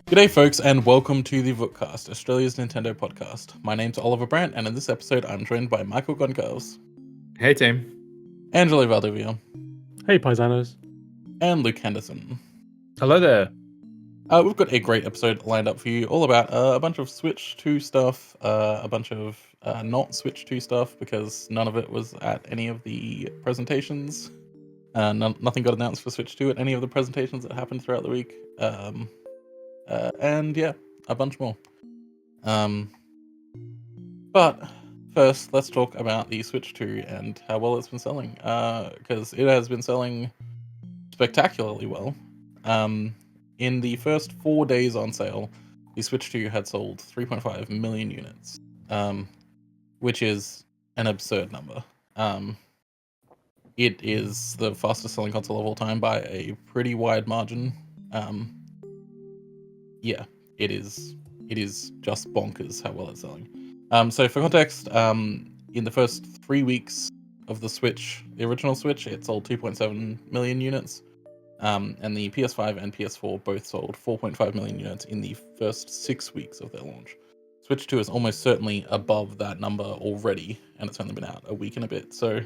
G'day folks and welcome to the Vookcast, Australia's Nintendo podcast. My name's Oliver Brandt and in this episode I'm joined by Michael Goncalves. Hey team. Angelo Valdivia. Hey paisanos. And Luke Henderson. Hello there. We've got a great episode lined up for you, all about a bunch of Switch 2 stuff, a bunch of not Switch 2 stuff because none of it was at any of the presentations. Nothing got announced for Switch 2 at any of the presentations that happened throughout the week. And yeah, a bunch more. But first, let's talk about the Switch 2 and how well it's been selling. Because it has been selling spectacularly well. In the first 4 days on sale, the Switch 2 had sold 3.5 million units, which is an absurd number. It is the fastest selling console of all time by a pretty wide margin. Yeah, it is just bonkers how well it's selling. So for context, in the first 3 weeks of the Switch, the original Switch, it sold 2.7 million units. And the PS5 and PS4 both sold 4.5 million units in the first 6 weeks of their launch. Switch 2 is almost certainly above that number already, and it's only been out a week and a bit. So,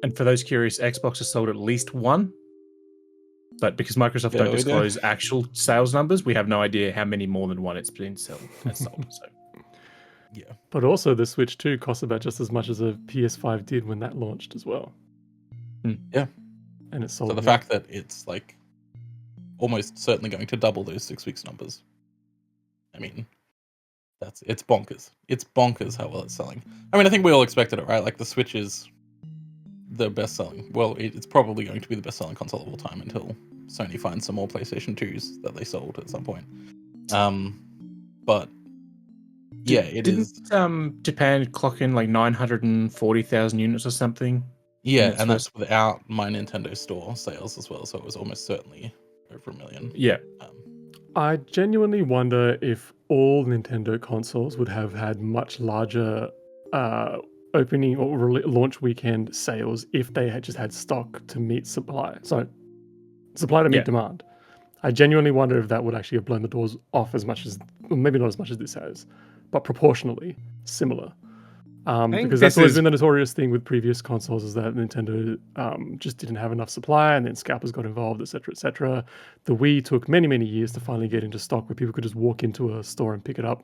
and for those curious, Xbox has sold at least one. But because Microsoft don't disclose actual sales numbers, we have no idea how many more than one it's been sold. So. Yeah. But also the Switch 2 costs about just as much as a PS5 did when that launched as well. Yeah. And it's sold. So the fact that it's like almost certainly going to double those 6 weeks numbers. I mean, it's bonkers. It's bonkers how well it's selling. I mean, I think we all expected it, right? Like the Switch is the best selling. Well, it's probably going to be the best selling console of all time until Sony finds some more PlayStation 2s that they sold at some point. But yeah, Didn't Japan clock in like 940,000 units or something? Yeah, and that's without My Nintendo Store sales as well, so it was almost certainly over 1 million. Yeah. I genuinely wonder if all Nintendo consoles would have had much larger opening or launch weekend sales if they had just had stock to meet supply. So, supply to meet demand. I genuinely wonder if that would actually have blown the doors off as much as, well, maybe not as much as this has, but proportionally similar. Because that's always been the notorious thing with previous consoles is that Nintendo just didn't have enough supply and then scalpers got involved, etc., etc. The Wii took many, many years to finally get into stock where people could just walk into a store and pick it up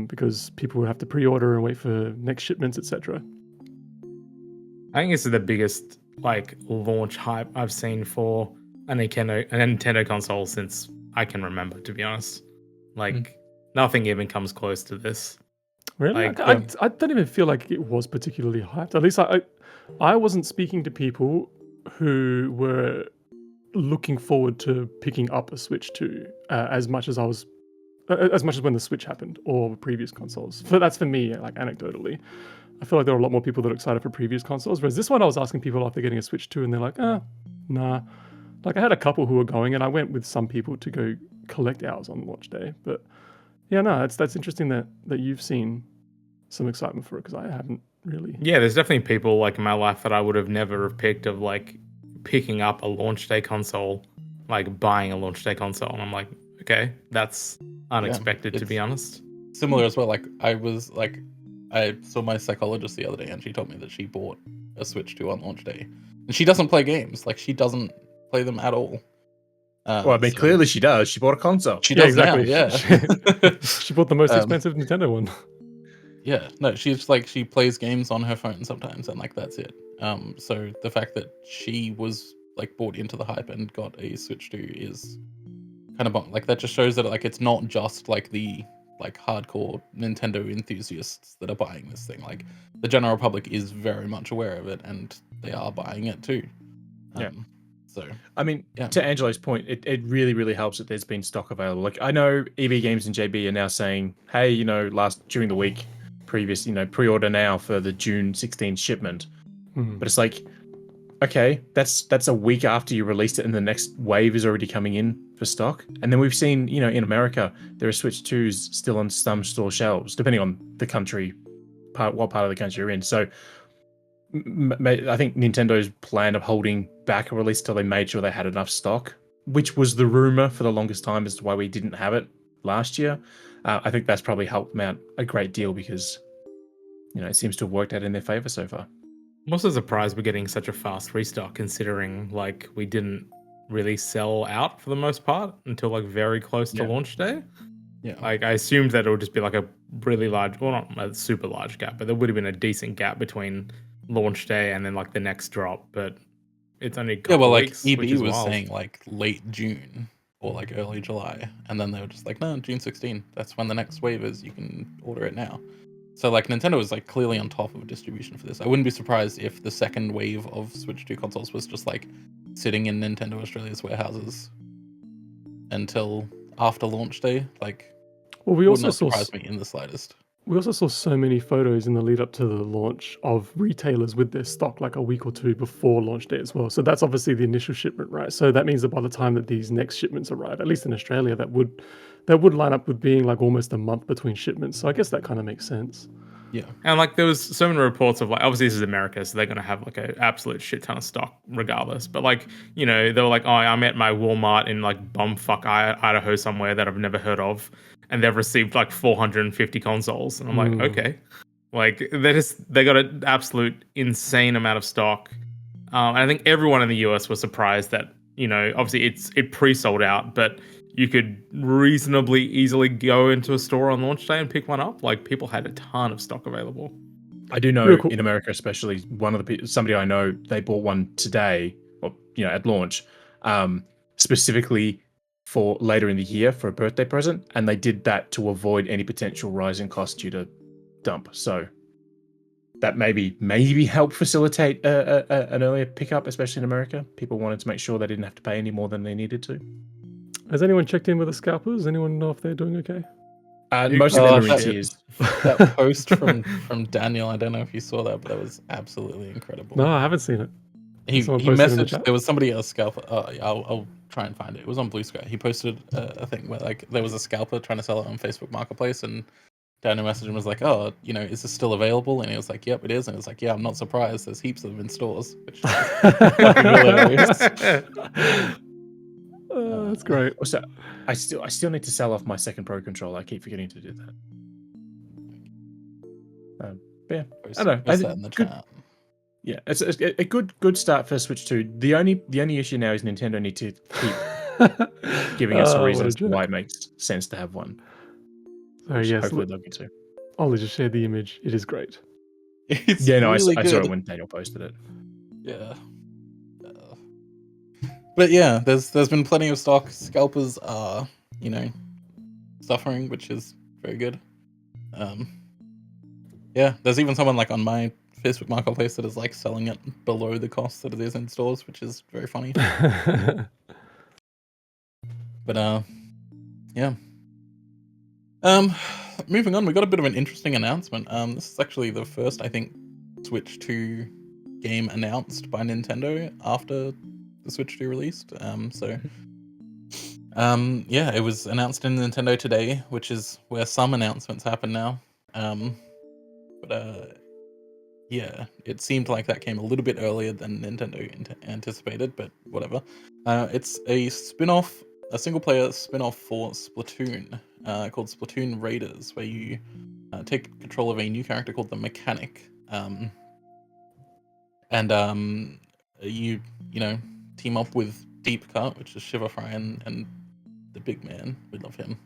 because people would have to pre-order and wait for next shipments, etc. I think this is the biggest launch hype I've seen for a Nintendo console since I can remember, to be honest. Nothing even comes close to this. Really? I don't even feel like it was particularly hyped. At least I wasn't speaking to people who were looking forward to picking up a Switch 2 as much as when the Switch happened or previous consoles. That's for me, anecdotally. I feel like there were a lot more people that are excited for previous consoles, whereas this one I was asking people after getting a Switch 2 and they're like, nah. I had a couple who were going and I went with some people to go collect ours on launch day, but yeah, no, that's interesting that you've seen some excitement for it because I haven't really. Yeah, there's definitely people in my life that I would have never have picked of picking up a launch day console, buying a launch day console, and I'm like, okay, that's unexpected to be honest. Similar as well. I saw my psychologist the other day and she told me that she bought a Switch 2 on launch day, and she doesn't play games. She doesn't play them at all. Clearly she does. She bought a console. She does exactly. Now, yeah. She bought the most expensive Nintendo one. Yeah, no, she's she plays games on her phone sometimes, and that's it. So the fact that she was bought into the hype and got a Switch 2 is kind of that just shows that it's not just the hardcore Nintendo enthusiasts that are buying this thing. The general public is very much aware of it, and they are buying it too. So, I mean, to Angelo's point, it really, really helps that there's been stock available. I know EB Games and JB are now saying, hey, during the week, previous, pre-order now for the June 16th shipment. But it's okay, that's a week after you released it and the next wave is already coming in for stock. And then we've seen, in America, there are Switch 2s still on some store shelves, depending on the country, what part of the country you're in. So I think Nintendo's plan of holding back a release till they made sure they had enough stock which was the rumor for the longest time as to why we didn't have it last year. I think that's probably helped them out a great deal because, it seems to have worked out in their favor so far. I'm also surprised we're getting such a fast restock, considering like we didn't really sell out for the most part until like very close to launch day. Yeah. Like I assumed that it would just be like a really large, well, not a super large gap, but there would have been a decent gap between launch day and then like the next drop. But it's only a couple like weeks, EB which is was wild. saying like late June or like early July, and then they were just like, no, June 16. That's when the next wave is. You can order it now. So like Nintendo was like clearly on top of distribution for this. I wouldn't be surprised if the second wave of Switch 2 consoles was just like sitting in Nintendo Australia's warehouses until after launch day. Like, Well, we would also not saw surprise me in the slightest. we also saw so many photos in the lead up to the launch of retailers with their stock like a week or two before launch day as well. So that's obviously the initial shipment, right? So that means that by the time that these next shipments arrive, at least in Australia, that would line up with being like almost a month between shipments. So I guess that kind of makes sense. Yeah. And like there was so many reports of like, obviously this is America, so they're gonna have like an absolute shit ton of stock regardless. But like, they were like, oh, I'm at my Walmart in like bumfuck Idaho somewhere that I've never heard of, and they've received like 450 consoles, and I'm like, okay, like they got an absolute insane amount of stock. And I think everyone in the US was surprised that obviously it pre-sold out, but you could reasonably easily go into a store on launch day and pick one up. Like people had a ton of stock available. I do know Real cool. in America, especially one of the people, somebody I know, they bought one today, or at launch, specifically for later in the year for a birthday present, and they did that to avoid any potential rise in cost due to dump. So that maybe helped facilitate an earlier pickup, especially in America. People wanted to make sure they didn't have to pay any more than they needed to. Has anyone checked in with the scalpers? Anyone know if they're doing okay? Most of them are in tears. That post from Daniel, I don't know if you saw that, but that was absolutely incredible. No, I haven't seen it. He Someone posted in the messaged. chat? There was somebody else scalper. I'll try and find it. It was on Blue Sky. He posted a thing where like there was a scalper trying to sell it on Facebook Marketplace, and Daniel messaged him and was like, "Oh, is this still available?" And he was like, "Yep, it is." And it was like, "Yeah, I'm not surprised. There's heaps of them in stores." Which is fucking hilarious. That's great. Also, I still need to sell off my second Pro controller. I keep forgetting to do that. But yeah, I don't know. Post that in the chat. Yeah, it's a good start for Switch 2. The only issue now is Nintendo need to keep giving us a reason as to why it makes sense to have one. So yes, Hopefully they'll get to. Ollie just shared the image. It is great. It's Yeah, no, really I saw good. it when Daniel posted it. Yeah. But yeah, there's been plenty of stock. Scalpers are, suffering, which is very good. Yeah, there's even someone like on my Facebook Marketplace that is like selling it below the cost that it is in stores, which is very funny. But yeah. Moving on, we got a bit of an interesting announcement. This is actually the first, I think, Switch 2 game announced by Nintendo after the Switch 2 released. Yeah, it was announced in Nintendo Today, which is where some announcements happen now. Yeah, it seemed like that came a little bit earlier than Nintendo anticipated, but whatever. It's a spin-off, a single-player spin-off for Splatoon, called Splatoon Raiders, where you take control of a new character called the Mechanic, and you team up with Deep Cut, which is Shiver Fry, and the big man. We love him.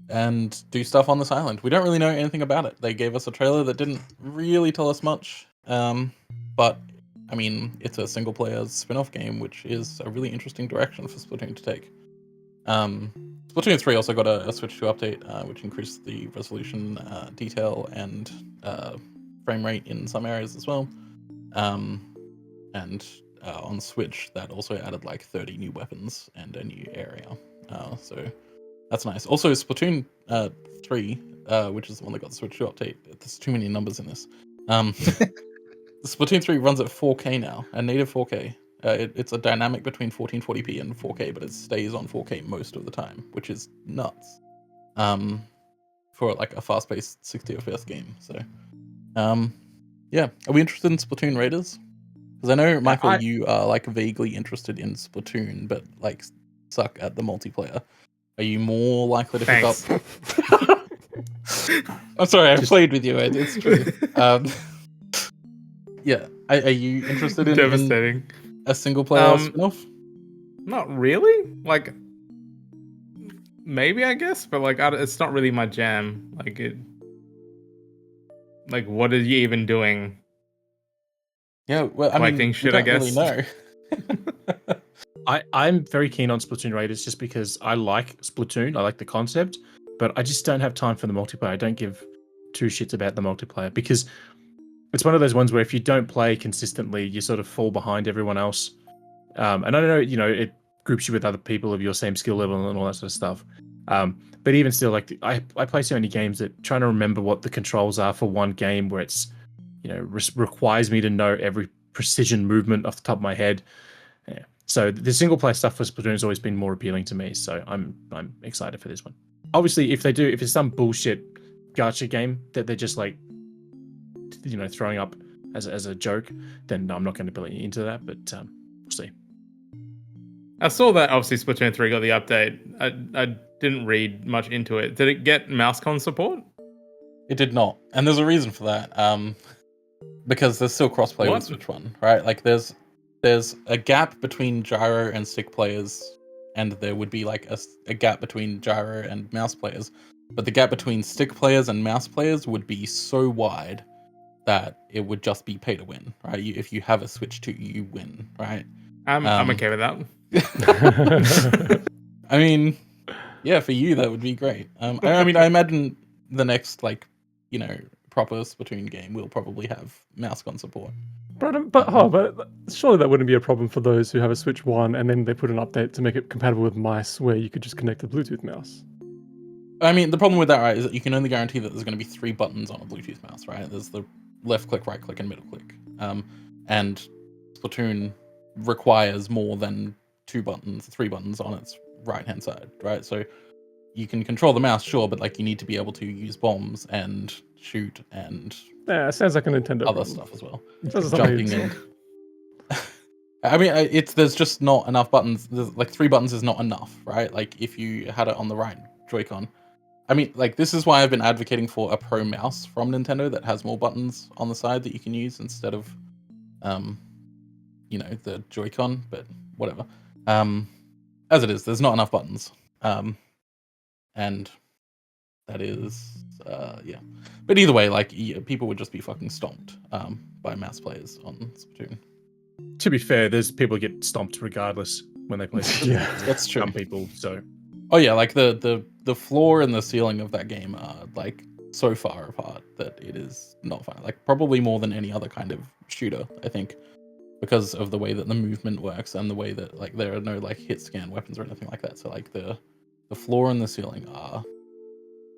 And do stuff on this island. We don't really know anything about it. They gave us a trailer that didn't really tell us much. But I mean, it's a single player spin-off game, which is a really interesting direction for Splatoon to take. Splatoon 3 also got a Switch 2 update, which increased the resolution, detail, and frame rate in some areas as well. And on Switch, that also added like 30 new weapons and a new area. So that's nice. Also, Splatoon 3, which is the one that got the Switch 2 update. There's too many numbers in this. Splatoon 3 runs at 4K now, a native 4K. It's a dynamic between 1440p and 4K, but it stays on 4K most of the time, which is nuts. For like a fast-paced 60 FPS game. So, yeah. Are we interested in Splatoon Raiders? Because I know, Michael, you are like vaguely interested in Splatoon, but like suck at the multiplayer. Are you more likely to pick up? I'm sorry, I played with you. It's true. Yeah, are you interested in Devastating. a single player spin-off? Not really. Like, maybe I guess, but like, it's not really my jam. Like it. Like, what are you even doing? Yeah, well, I collecting mean, shit, we I don't guess. really know. I'm very keen on Splatoon Raiders just because I like Splatoon. I like the concept, but I just don't have time for the multiplayer. I don't give two shits about the multiplayer because it's one of those ones where if you don't play consistently, you sort of fall behind everyone else. And I don't know, it groups you with other people of your same skill level and all that sort of stuff. But even still, like I play so many games that trying to remember what the controls are for one game where it's, requires me to know every precision movement off the top of my head. Yeah. So the single player stuff for Splatoon has always been more appealing to me. So I'm excited for this one. Obviously, if it's some bullshit gacha game that they're just like, throwing up as a joke, then I'm not going to be into that. But we'll see. I saw that obviously Splatoon 3 got the update. I didn't read much into it. Did it get mousecon support? It did not, and there's a reason for that. Because there's still crossplay with Switch 1, right? Like there's a gap between gyro and stick players, and there would be like a gap between gyro and mouse players. But the gap between stick players and mouse players would be so wide that it would just be pay to win, right? If you have a Switch 2, you win, right? I'm okay with that. I mean, yeah, for you that would be great. I mean, I imagine the next proper Splatoon game will probably have mousecon support. But surely that wouldn't be a problem for those who have a Switch 1 and then they put an update to make it compatible with mice where you could just connect a Bluetooth mouse. I mean, the problem with that, right, is that you can only guarantee that there's going to be 3 buttons on a Bluetooth mouse, right? There's the left click, right click, and middle click. And Splatoon requires more than 3 buttons on its right-hand side, right? So you can control the mouse, sure, but like you need to be able to use bombs and shoot and sounds like a Nintendo other problem. stuff as well. Jumping in. I mean, there's just not enough buttons. There's, like 3 buttons is not enough, right? Like if you had it on the right Joy-Con. I mean, like this is why I've been advocating for a Pro mouse from Nintendo that has more buttons on the side that you can use instead of, the Joy-Con. But whatever. As it is, there's not enough buttons. And that is, yeah. But either way, like people would just be fucking stomped by mouse players on Splatoon. To be fair, there's people who get stomped regardless when they play Splatoon. Yeah, that's true. Some people, so. Oh yeah, like the floor and the ceiling of that game are like so far apart that it is not fun. Like probably more than any other kind of shooter, I think, because of the way that the movement works and the way that like there are no like hit scan weapons or anything like that. So like the floor and the ceiling are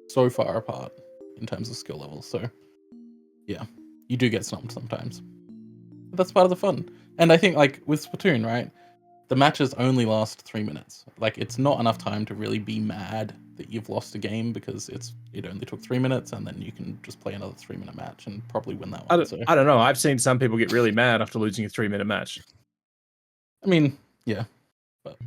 so far apart in terms of skill levels. So yeah, you do get stumped sometimes. But that's part of the fun. And I think like with Splatoon, right, the matches only last 3 minutes. Like it's not enough time to really be mad that you've lost a game because it only took 3 minutes, and then you can just play another 3-minute match and probably win that one. I don't know. I've seen some people get really mad after losing a 3-minute match. I mean, yeah, but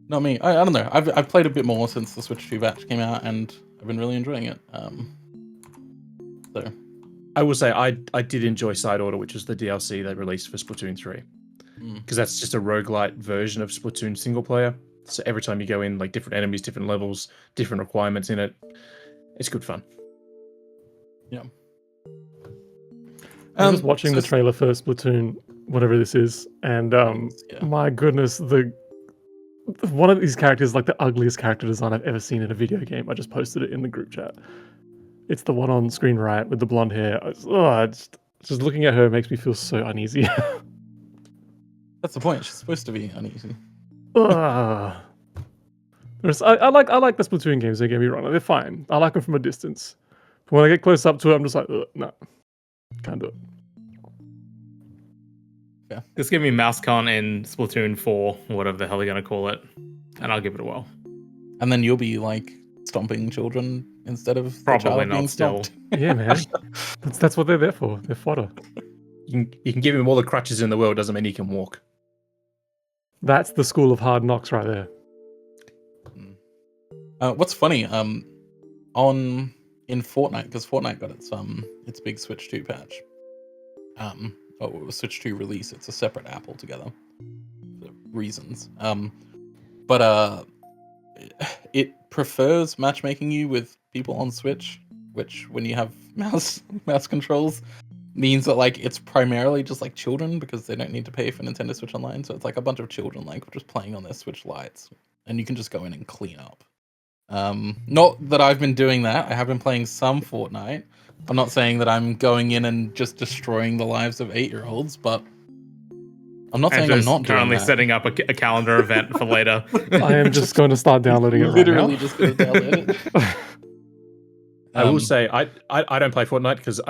not me. I don't know. I've played a bit more since the Switch 2 batch came out, and I've been really enjoying it. So I will say I did enjoy Side Order, which was the DLC they released for Splatoon 3. Because that's just a roguelite version of Splatoon single player. So every time you go in, like different enemies, different levels, different requirements in it, it's good fun. Yeah. I was just watching the trailer for Splatoon, whatever this is, and my goodness, one of these characters is like the ugliest character design I've ever seen in a video game. I just posted it in the group chat. It's the one on screen right with the blonde hair. Just looking at her makes me feel so uneasy. That's the point. She's supposed to be uneasy. I like the Splatoon games. Don't get me wrong; they're fine. I like them from a distance. But when I get close up to it, I'm just like, no, can't do it. Yeah, just give me mousecon in Splatoon 4, whatever the hell they're gonna call it, and I'll give it a whirl. And then you'll be like stomping children instead of probably the child not being still. stomped. Yeah, man. That's what they're there for. They're fodder. you can give him all the crutches in the world, doesn't mean he can walk. That's the school of hard knocks right there. What's funny, in Fortnite, because Fortnite got its big Switch 2 patch. Switch 2 release. It's a separate app altogether for reasons. But it prefers matchmaking you with people on Switch, which when you have mouse controls means that like it's primarily just like children because they don't need to pay for Nintendo Switch Online. So it's like a bunch of children like just playing on their Switch Lites, and you can just go in and clean up. Not that I've been doing that. I have been playing some Fortnite. I'm not saying that I'm going in and just destroying the lives of 8-year-olds, but I'm not saying I'm not currently doing that. setting up a calendar event for later. I am just going to start downloading it right Literally now. just going to download it. I will say I don't play Fortnite because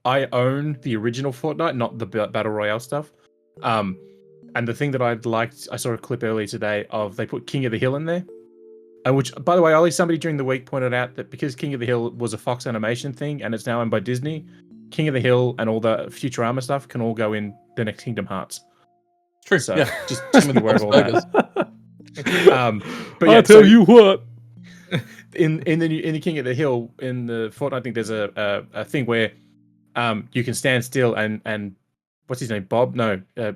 I own the original Fortnite, not the Battle Royale stuff. And the thing that I'd liked, I saw a clip earlier today of they put King of the Hill in there. And which, by the way, Ollie, somebody during the week pointed out that because King of the Hill was a Fox animation thing and it's now owned by Disney, King of the Hill and all the Futurama stuff can all go in the next Kingdom Hearts. True. So Yeah. just be aware of all that. But yeah, I'll tell you what. In the King of the Hill in the Fortnite thing, there's a thing where you can stand still and what's his name?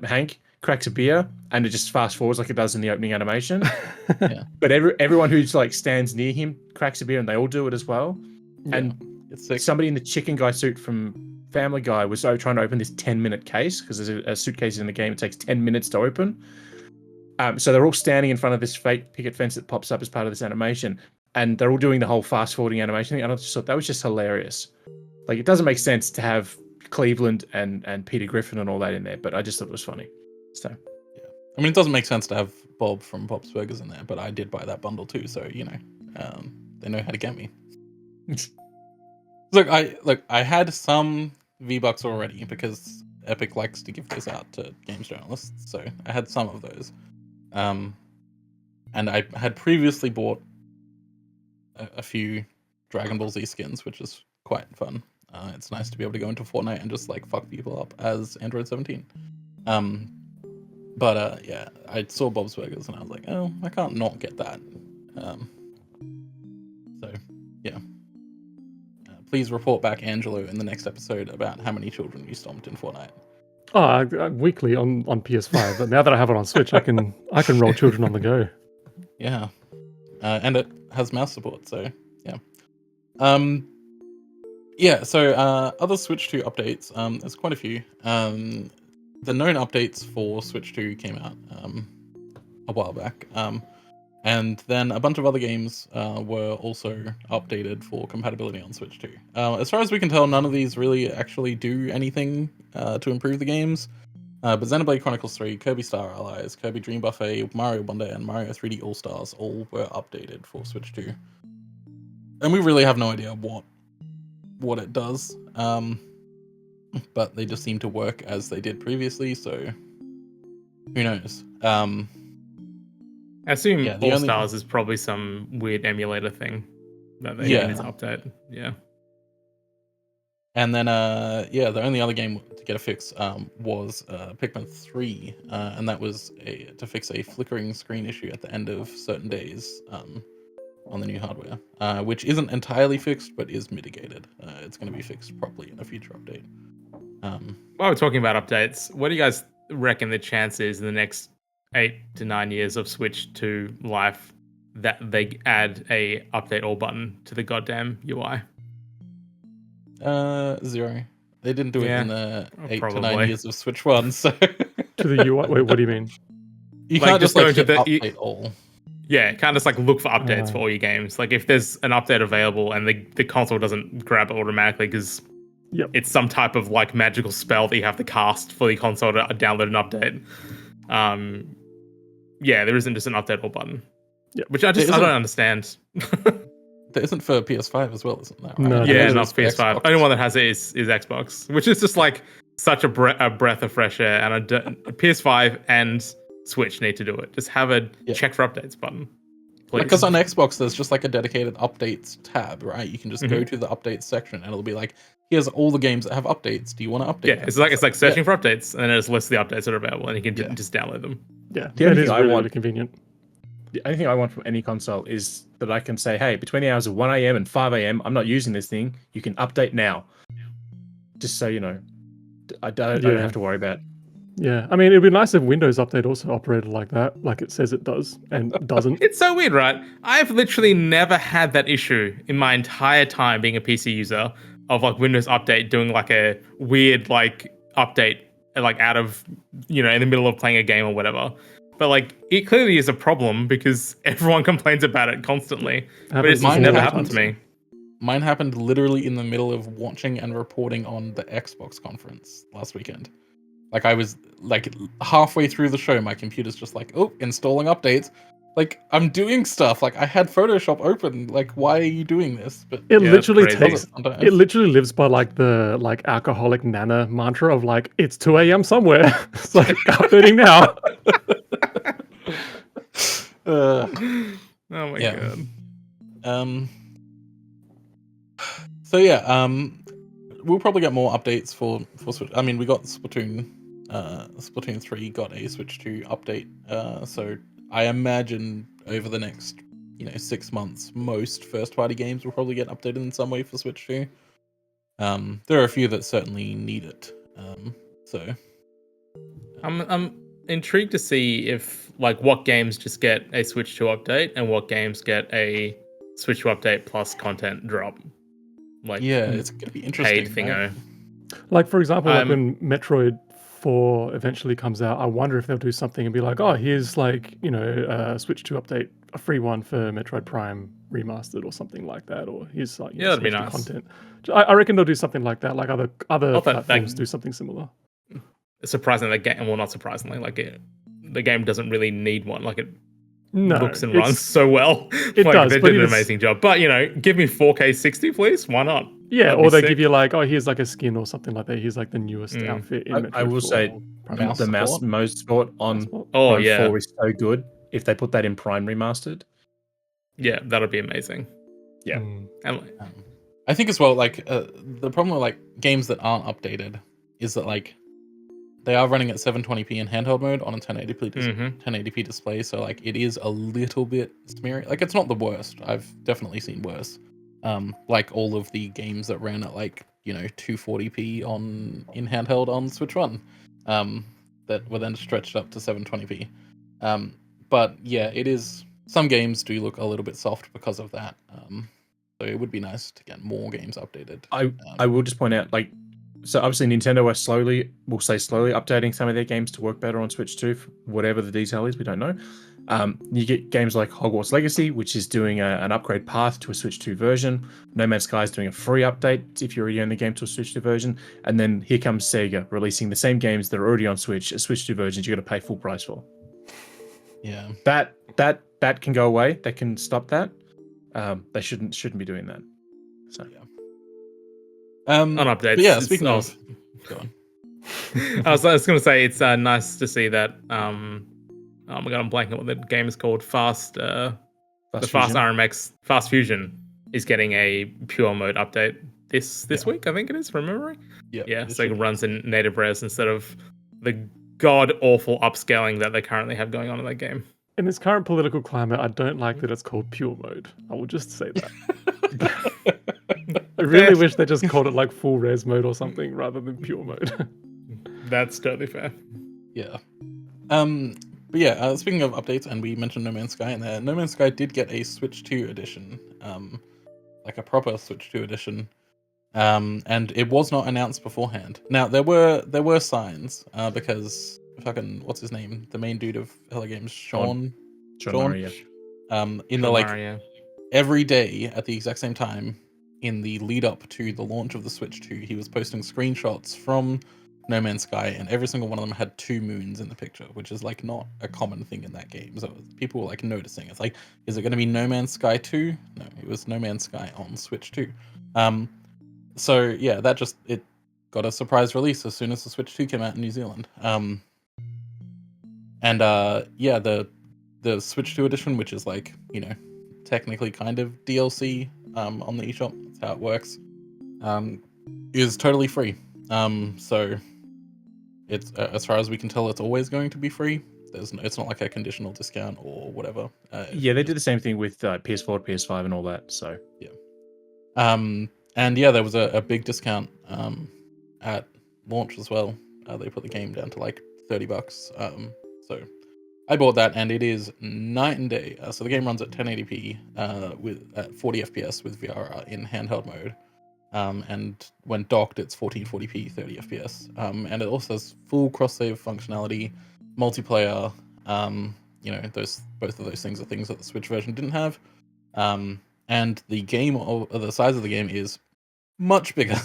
Hank cracks a beer and it just fast forwards like it does in the opening animation. Yeah. But everyone who's like stands near him cracks a beer and they all do it as well. Yeah. And It's sick. somebody in the chicken guy suit from Family Guy was trying to open this 10-minute case because there's a suitcase in the game. It takes 10 minutes to open. So they're all standing in front of this fake picket fence that pops up as part of this animation. And they're all doing the whole fast forwarding animation thing. And I just thought that was just hilarious. Like, it doesn't make sense to have Cleveland and Peter Griffin and all that in there, but I just thought it was funny. So, Yeah. I mean, it doesn't make sense to have Bob from Bob's Burgers in there, but I did buy that bundle too, so you know, they know how to get me. Look, I had some V-Bucks already because Epic likes to give those out to games journalists, so I had some of those. And I had previously bought a few Dragon Ball Z skins, which is quite fun. It's nice to be able to go into Fortnite and just like fuck people up as Android 17. But yeah, I saw Bob's Burgers and I was like, oh, I can't not get that. So yeah. Please report back, Angelo, in the next episode about how many children you stomped in Fortnite. Oh, weekly on PS5, but now that I have it on Switch, I can roll children on the go. Yeah. And it has mouse support, so yeah. So other Switch 2 updates, there's quite a few. The known updates for Switch 2 came out a while back. And then a bunch of other games were also updated for compatibility on Switch 2. As far as we can tell, none of these really actually do anything to improve the games. But Xenoblade Chronicles 3, Kirby Star Allies, Kirby Dream Buffet, Mario Wonder, and Mario 3D All-Stars all were updated for Switch 2. And we really have no idea what it does. But they just seem to work as they did previously, so who knows? I assume Yeah, the All only- Stars is probably some weird emulator thing that they Yeah. need to update. Yeah. And then, the only other game to get a fix was Pikmin 3, and that was to fix a flickering screen issue at the end of certain days on the new hardware, which isn't entirely fixed, but is mitigated. It's going to be fixed properly in a future update. While we're talking about updates, what do you guys reckon the chance is in the next 8 to 9 years of Switch 2 life that they add a update all button to the goddamn UI? 0. They didn't do it in the 8 to 9 probably. years of Switch 1, so To the UI. Wait, what do you mean? you Like, can't just just like going to hit the- update all. Yeah, can't just like look for updates for all your games. Like if there's an update available and the console doesn't grab it automatically because Yep. it's some type of like magical spell that you have to cast for the console to download an update. There isn't just an update all button. Yep. Which I don't understand. There isn't for PS5 as well, isn't that? Right? No. I know Yeah, there not is for PS5. Xbox. Only one that has it is Xbox, which is just like such a breath of fresh air. And PS5 and Switch need to do it. Just have a check for updates button. Please. Because on Xbox, there's just like a dedicated updates tab, right? You can just go to the updates section and it'll be like, here's all the games that have updates. Do you want to update? Yeah, them? it's like searching for updates, and then it just lists the updates that are available, and you can just download them. Yeah, The only it is thing I really, want- really convenient. The only thing I want from any console is that I can say, hey, between the hours of 1 a.m. and 5 a.m., I'm not using this thing. You can update now. Just so you know. I don't have to worry about. Yeah, I mean, it'd be nice if Windows Update also operated like that, like it says it does, and doesn't. It's so weird, right? I've literally never had that issue in my entire time being a PC user of like Windows Update doing like a weird like update like out of, in the middle of playing a game or whatever. But like it clearly is a problem because everyone complains about it constantly. But it's Mine never happens. happened to me. Mine happened literally in the middle of watching and reporting on the Xbox conference last weekend. Like I was like halfway through the show, my computer's just like, oh, installing updates. Like I'm doing stuff. Like I had Photoshop open. Like why are you doing this? But It literally crazy. takes. It literally lives by like the alcoholic Nana mantra of like it's 2 a.m. somewhere. It's like updating now. Oh my yeah. god. So yeah, we'll probably get more updates for Switch. I mean, we got Splatoon. Splatoon 3 got a Switch 2 update. So I imagine over the next 6 months, most first-party games will probably get updated in some way for Switch 2. There are a few that certainly need it. So I'm intrigued to see if like what games just get a Switch 2 update and what games get a Switch 2 update plus content drop. Like it's gonna be interesting. Paid thingo. Like for example, like when Metroid 4 eventually comes out, I wonder if they'll do something and be like, oh, here's like Switch 2 update, a free one for Metroid Prime remastered or something like that, or here's like that'd be Switch 2 nice. content. I reckon they'll do something like that. Like other Not that- platforms do something similar. Surprisingly, not surprisingly, like the game doesn't really need one. Like it No, looks and runs so well. It does, They but did an it's- amazing job. But give me 4K 60, please. Why not? Yeah, That'd or be they sick. give you like, oh, here's like a skin or something like that. Here's like the newest outfit in Metroid I will 4 say Prime Mouse the mouse support. mode support on support. Oh Prime yeah, 4 is so good. If they put that in Prime remastered, yeah, that'd be amazing. Yeah. And I think as well, like the problem with like games that aren't updated is that like they are running at 720p in handheld mode on a 1080p display, so like it is a little bit smeary. Like it's not the worst. I've definitely seen worse. Like all of the games that ran at like 240p in handheld on Switch 1, that were then stretched up to 720p. But yeah, it is. Some games do look a little bit soft because of that. So it would be nice to get more games updated. I will just point out, like, so obviously Nintendo are slowly updating some of their games to work better on Switch 2, whatever the detail is, we don't know. You get games like Hogwarts Legacy, which is doing an upgrade path to a Switch 2 version. No Man's Sky is doing a free update if you already own the game to a Switch 2 version. And then here comes Sega releasing the same games that are already on Switch, a Switch 2 versions you got to pay full price for. Yeah. That can go away. They can stop that. They shouldn't be doing that. So Yeah. on updates. But yeah, it's- speaking I of, was- go on. I was going to say it's nice to see that. Oh my god, I'm blanking on what the game is called. Fast Fusion. RMX Fast Fusion is getting a pure mode update this week. I think it is from memory. Yeah, so it runs in native res instead of the god awful upscaling that they currently have going on in that game. In this current political climate, I don't like that it's called pure mode. I will just say that. I really wish they just called it like full res mode or something rather than pure mode. That's totally fair. Yeah. But yeah, speaking of updates, and we mentioned No Man's Sky in there. No Man's Sky did get a Switch 2 edition, like a proper Switch 2 edition, and it was not announced beforehand. Now there were signs because what's his name, the main dude of Hello Games, Sean. Murray, yeah. In the like every day at the exact same time in the lead up to the launch of the Switch 2, he was posting screenshots from No Man's Sky, and every single one of them had 2 moons in the picture, which is like not a common thing in that game. So people were like noticing. It's like, is it going to be No Man's Sky 2? No, it was No Man's Sky on Switch 2. So yeah, it got a surprise release as soon as the Switch 2 came out in New Zealand. Yeah, the Switch 2 edition, which is like, technically kind of DLC on the eShop. That's how it works. is totally free. So it's as far as we can tell, it's always going to be free. It's not like a conditional discount or whatever. Yeah, they did the same thing with PS4 to PS5 and all that. So yeah. And yeah, there was a big discount at launch as well. They put the game down to like $30. So I bought that, and it is night and day. So the game runs at 1080p at 40 FPS with VR in handheld mode. And when docked, it's 1440p 30 FPS. And it also has full cross-save functionality, multiplayer. Both of those things are things that the Switch version didn't have. And the size of the game is much bigger.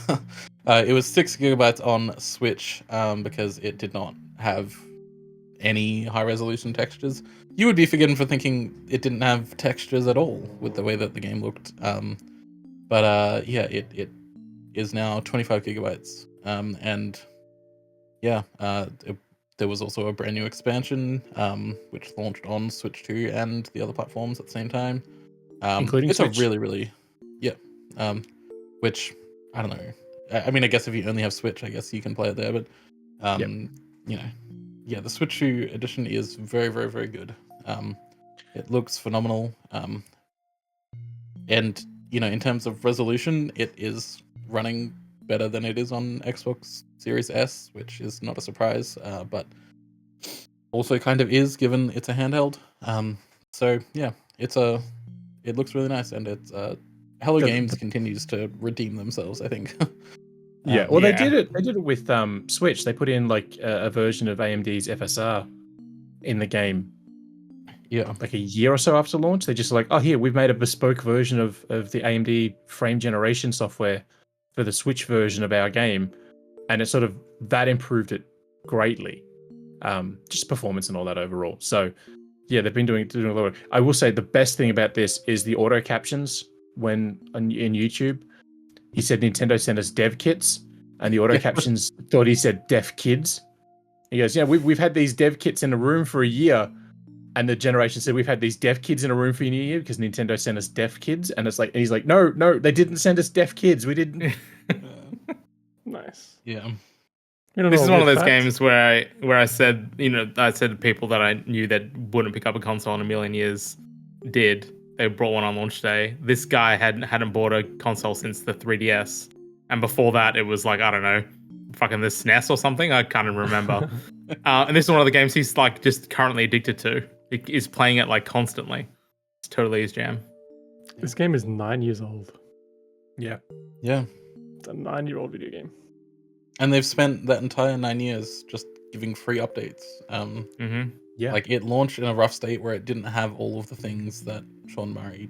It was 6 gigabytes on Switch because it did not have any high resolution textures. You would be forgiven for thinking it didn't have textures at all with the way that the game looked. But it is now 25 gigabytes. There was also a brand new expansion which launched on Switch 2 and the other platforms at the same time. including it's Switch. a really which I don't know. I mean, I guess if you only have Switch, I guess you can play it there. But the Switch 2 edition is very, very, very good. It looks phenomenal. And in terms of resolution, it is running better than it is on Xbox Series S, which is not a surprise, but also kind of is given it's a handheld. So yeah, it looks really nice, and it's Hello Games continues to redeem themselves, I think. Yeah, well, they did it. They did it with Switch. They put in like a version of AMD's FSR in the game. Yeah, like a year or so after launch. They just like, oh, here we've made a bespoke version of the AMD frame generation software for the Switch version of our game, and it sort of that improved it greatly, just performance and all that overall. So yeah, they've been doing a lot. I will say the best thing about this is the auto captions when in YouTube. He said Nintendo sent us dev kits, and the auto captions thought he said deaf kids. He goes, yeah, we've had these dev kits in a room for a year, and the generation said we've had these deaf kids in a room for a year because Nintendo sent us deaf kids, and it's like, and he's like, no, they didn't send us deaf kids. We didn't. Nice. Yeah. This is one of those games where I said, I said to people that I knew that wouldn't pick up a console in a million years did. They brought one on launch day. This guy hadn't bought a console since the 3DS, and before that it was like, I don't know, fucking the SNES or something. I can't even remember. And this is one of the games he's like just currently addicted to. He is playing it like constantly. It's totally his jam. This game is 9 years old. Yeah. It's a 9-year-old video game. And they've spent that entire 9 years just giving free updates. Yeah. Like, it launched in a rough state where it didn't have all of the things that Sean Murray,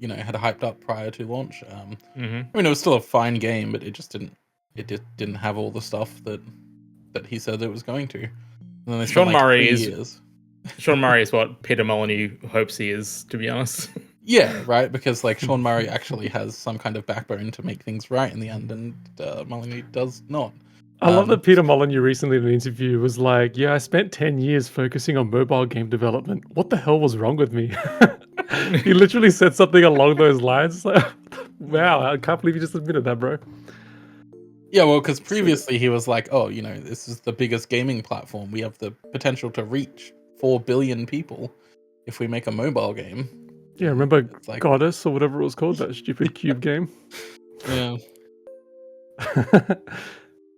had hyped up prior to launch. I mean, it was still a fine game, but it just didn't have all the stuff that he said it was going to. And then they Sean Murray years. Sean Murray is what Peter Molyneux hopes he is, to be honest. Yeah, right. Because like Sean Murray actually has some kind of backbone to make things right in the end, and Molyneux does not. I love that Peter Molyneux recently in an interview was like, yeah, I spent 10 years focusing on mobile game development. What the hell was wrong with me? He literally said something along those lines. Like, wow, I can't believe you just admitted that, bro. Yeah, well, because previously he was like, oh, this is the biggest gaming platform. We have the potential to reach 4 billion people if we make a mobile game. Yeah, remember Goddess or whatever it was called, that stupid cube game? Yeah.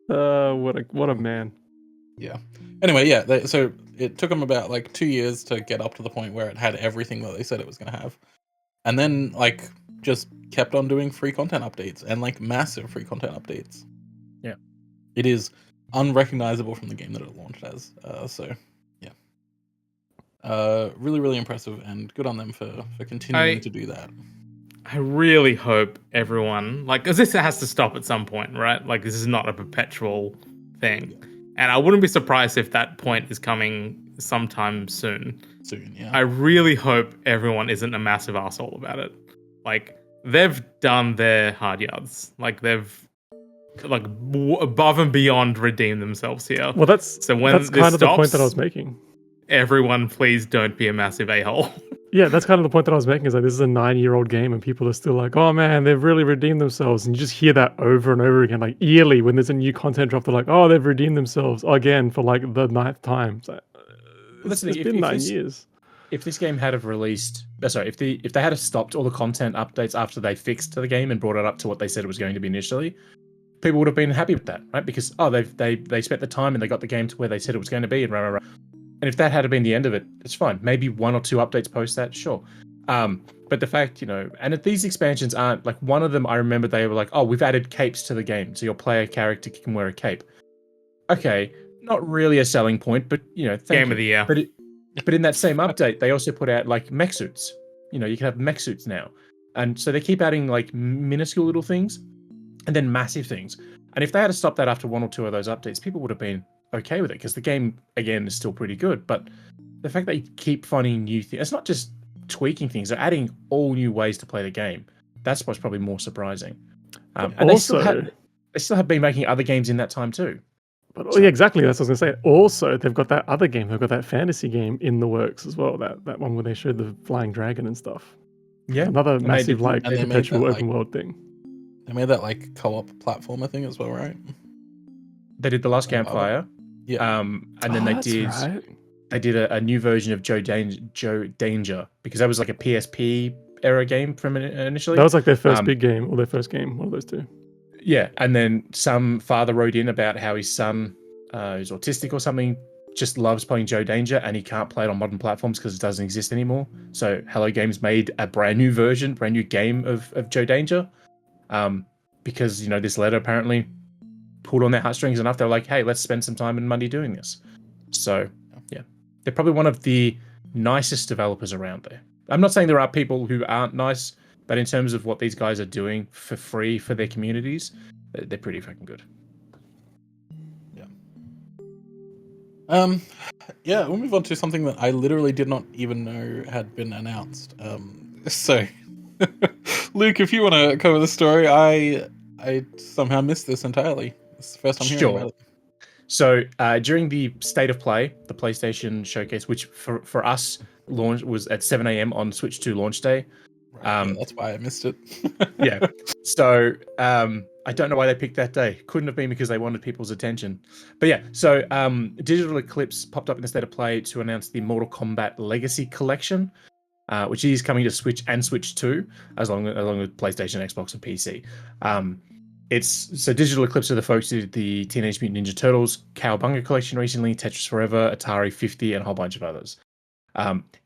What a man. Yeah. Anyway, yeah. So it took them about like 2 years to get up to the point where it had everything that they said it was going to have, and then like just kept on doing free content updates and like massive free content updates. Yeah. It is unrecognizable from the game that it launched as. So yeah. Really, really impressive, and good on them for continuing to do that. I really hope everyone, because this has to stop at some point, right? Like, this is not a perpetual thing. And I wouldn't be surprised if that point is coming sometime soon. Yeah. I really hope everyone isn't a massive asshole about it. Like, they've done their hard yards. Like, they've, above and beyond redeemed themselves here. Well, that's kind of the point that I was making. Everyone, please don't be a massive a-hole. Yeah, that's kind of the point that I was making. Is like this is a 9-year-old game, and people are still like, "Oh man, they've really redeemed themselves." And you just hear that over and over again, like yearly when there's a new content drop. They're like, "Oh, they've redeemed themselves again for like the 9th time." It's, like, Well, that's the it's thing. been 9 years. If this game had have released, sorry, if they had have stopped all the content updates after they fixed the game and brought it up to what they said it was going to be initially, people would have been happy with that, right? Because they spent the time and they got the game to where they said it was going to be, and rah. And if that had been the end of it, it's fine. Maybe 1 or 2 updates post that, sure. But the fact, and if these expansions aren't like one of them, I remember they were like, oh, we've added capes to the game, so your player character can wear a cape. Okay, not really a selling point, but Game of the year. But in that same update, they also put out like mech suits. You can have mech suits now, and so they keep adding like minuscule little things, and then massive things. And if they had to stop that after 1 or 2 of those updates, people would have been okay with it because the game again is still pretty good. But the fact that you keep finding new things, it's not just tweaking things; they're adding all new ways to play the game. That's what's probably more surprising. And also, they still have been making other games in that time too. But yeah, exactly. That's what I was gonna say. Also, they've got that other game. They've got that fantasy game in the works as well. That one where they showed the flying dragon and stuff. Yeah, another massive like and perpetual open world thing. They made that like co-op platformer thing as well, right? They did The Last Campfire. Yeah. And then they did a new version of Joe Danger because that was like a PSP era game from initially. That was like their first big game or their first game, one of those two. Yeah, and then some father wrote in about how his son, who's autistic or something, just loves playing Joe Danger and he can't play it on modern platforms because it doesn't exist anymore. So Hello Games made a brand new game of Joe Danger, because this letter apparently pulled on their heartstrings enough. They're like, hey, let's spend some time and money doing this. So yeah, they're probably one of the nicest developers around there. I'm not saying there are people who aren't nice, but in terms of what these guys are doing for free for their communities, they're pretty fucking good. Yeah. Yeah, we'll move on to something that I literally did not even know had been announced. So, Luke, if you want to cover the story, I somehow missed this entirely. It's the first time hearing about it. So during the State of Play, the PlayStation Showcase, which for us was at 7 a.m. on Switch 2 launch day. Right, yeah, that's why I missed it. Yeah. So I don't know why they picked that day. Couldn't have been because they wanted people's attention. But yeah, so Digital Eclipse popped up in the State of Play to announce the Mortal Kombat Legacy Collection, which is coming to Switch and Switch 2, along with PlayStation, Xbox, and PC. So Digital Eclipse are the folks who did the Teenage Mutant Ninja Turtles Cowabunga collection recently, Tetris Forever, Atari 50, and a whole bunch of others.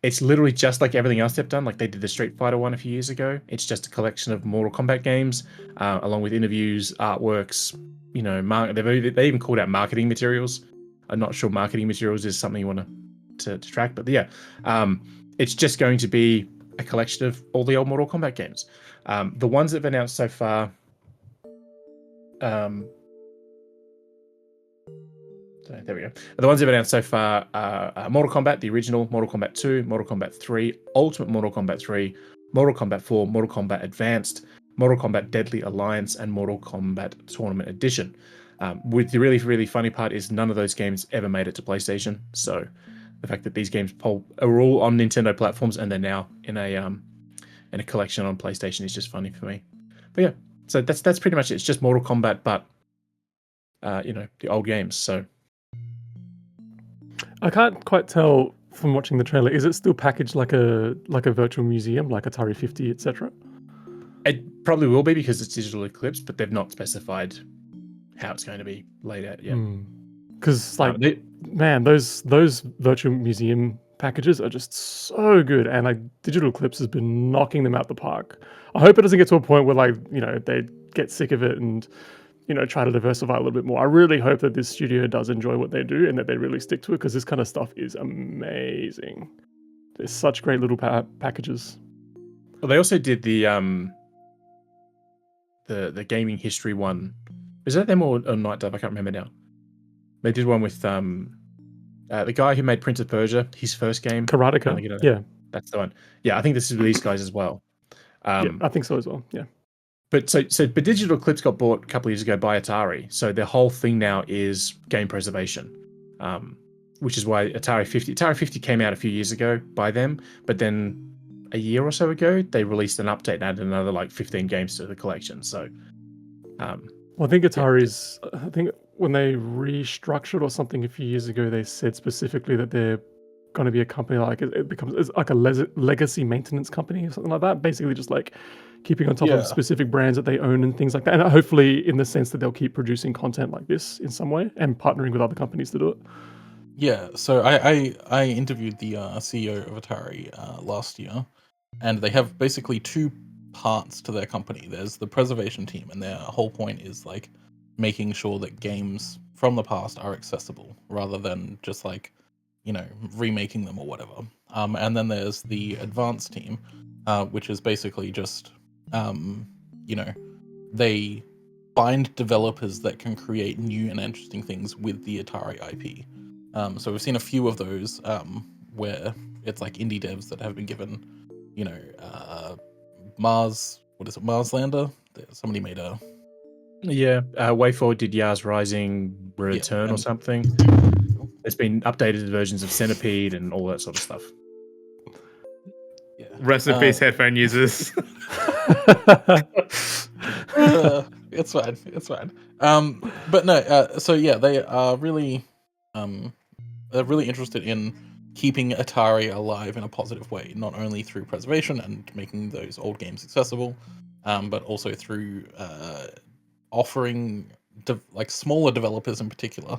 It's literally just like everything else they've done. Like they did the Street Fighter one a few years ago. It's just a collection of Mortal Kombat games, along with interviews, artworks. They even called out marketing materials. I'm not sure marketing materials is something you want to track, but yeah, it's just going to be a collection of all the old Mortal Kombat games. The ones that have announced so far. There we go. The ones that have announced so far are Mortal Kombat, the original, Mortal Kombat 2, Mortal Kombat 3, Ultimate Mortal Kombat 3, Mortal Kombat 4, Mortal Kombat Advanced, Mortal Kombat Deadly Alliance, and Mortal Kombat Tournament Edition. With the really, really funny part is none of those games ever made it to PlayStation. So the fact that these games are all on Nintendo platforms and they're now in a collection on PlayStation is just funny for me. But yeah, so that's pretty much it. It's just Mortal Kombat, but the old games. So I can't quite tell from watching the trailer. Is it still packaged like a virtual museum, like Atari 50, etc.? It probably will be because it's Digital Eclipse, but they've not specified how it's going to be laid out yet. Because those virtual museum packages are just so good, and like Digital Eclipse has been knocking them out the park. I hope it doesn't get to a point where they get sick of it and try to diversify a little bit more. I really hope that this studio does enjoy what they do and that they really stick to it, because this kind of stuff is amazing. There's such great little packages. Well, they also did the gaming history one. Is that them or Night Dive? I can't remember now. They did one with the guy who made Prince of Persia, his first game. Karateka. Yeah. That's the one. Yeah, I think this is these guys as well. Yeah, I think so as well. Yeah. But Digital Eclipse got bought a couple of years ago by Atari. So their whole thing now is game preservation, which is why Atari 50 came out a few years ago by them. But then a year or so ago, they released an update and added another like 15 games to the collection. So, Well, I think Atari's. I think when they restructured or something a few years ago, they said specifically that they're going to be a company like it becomes it's like a legacy maintenance company or something like that. Basically, just like keeping on top Yeah. of specific brands that they own and things like that. And hopefully, in the sense that they'll keep producing content like this in some way and partnering with other companies to do it. Yeah, so I interviewed the CEO of Atari last year, and they have basically two parts to their company. There's the preservation team, and their whole point is like making sure that games from the past are accessible rather than just like, remaking them or whatever. And then there's the advanced team, which is basically just, they find developers that can create new and interesting things with the Atari IP. So we've seen a few of those where it's like indie devs that have been given, Mars. What is it? Marslander. Somebody made a WayForward did Yars Rising Return or and- something. There's been updated versions of Centipede and all that sort of stuff. Yeah. Rest in peace, headphone users. It's fine. It's fine. But no. So yeah, they are really, they're really interested in keeping Atari alive in a positive way, not only through preservation and making those old games accessible, but also through offering like smaller developers in particular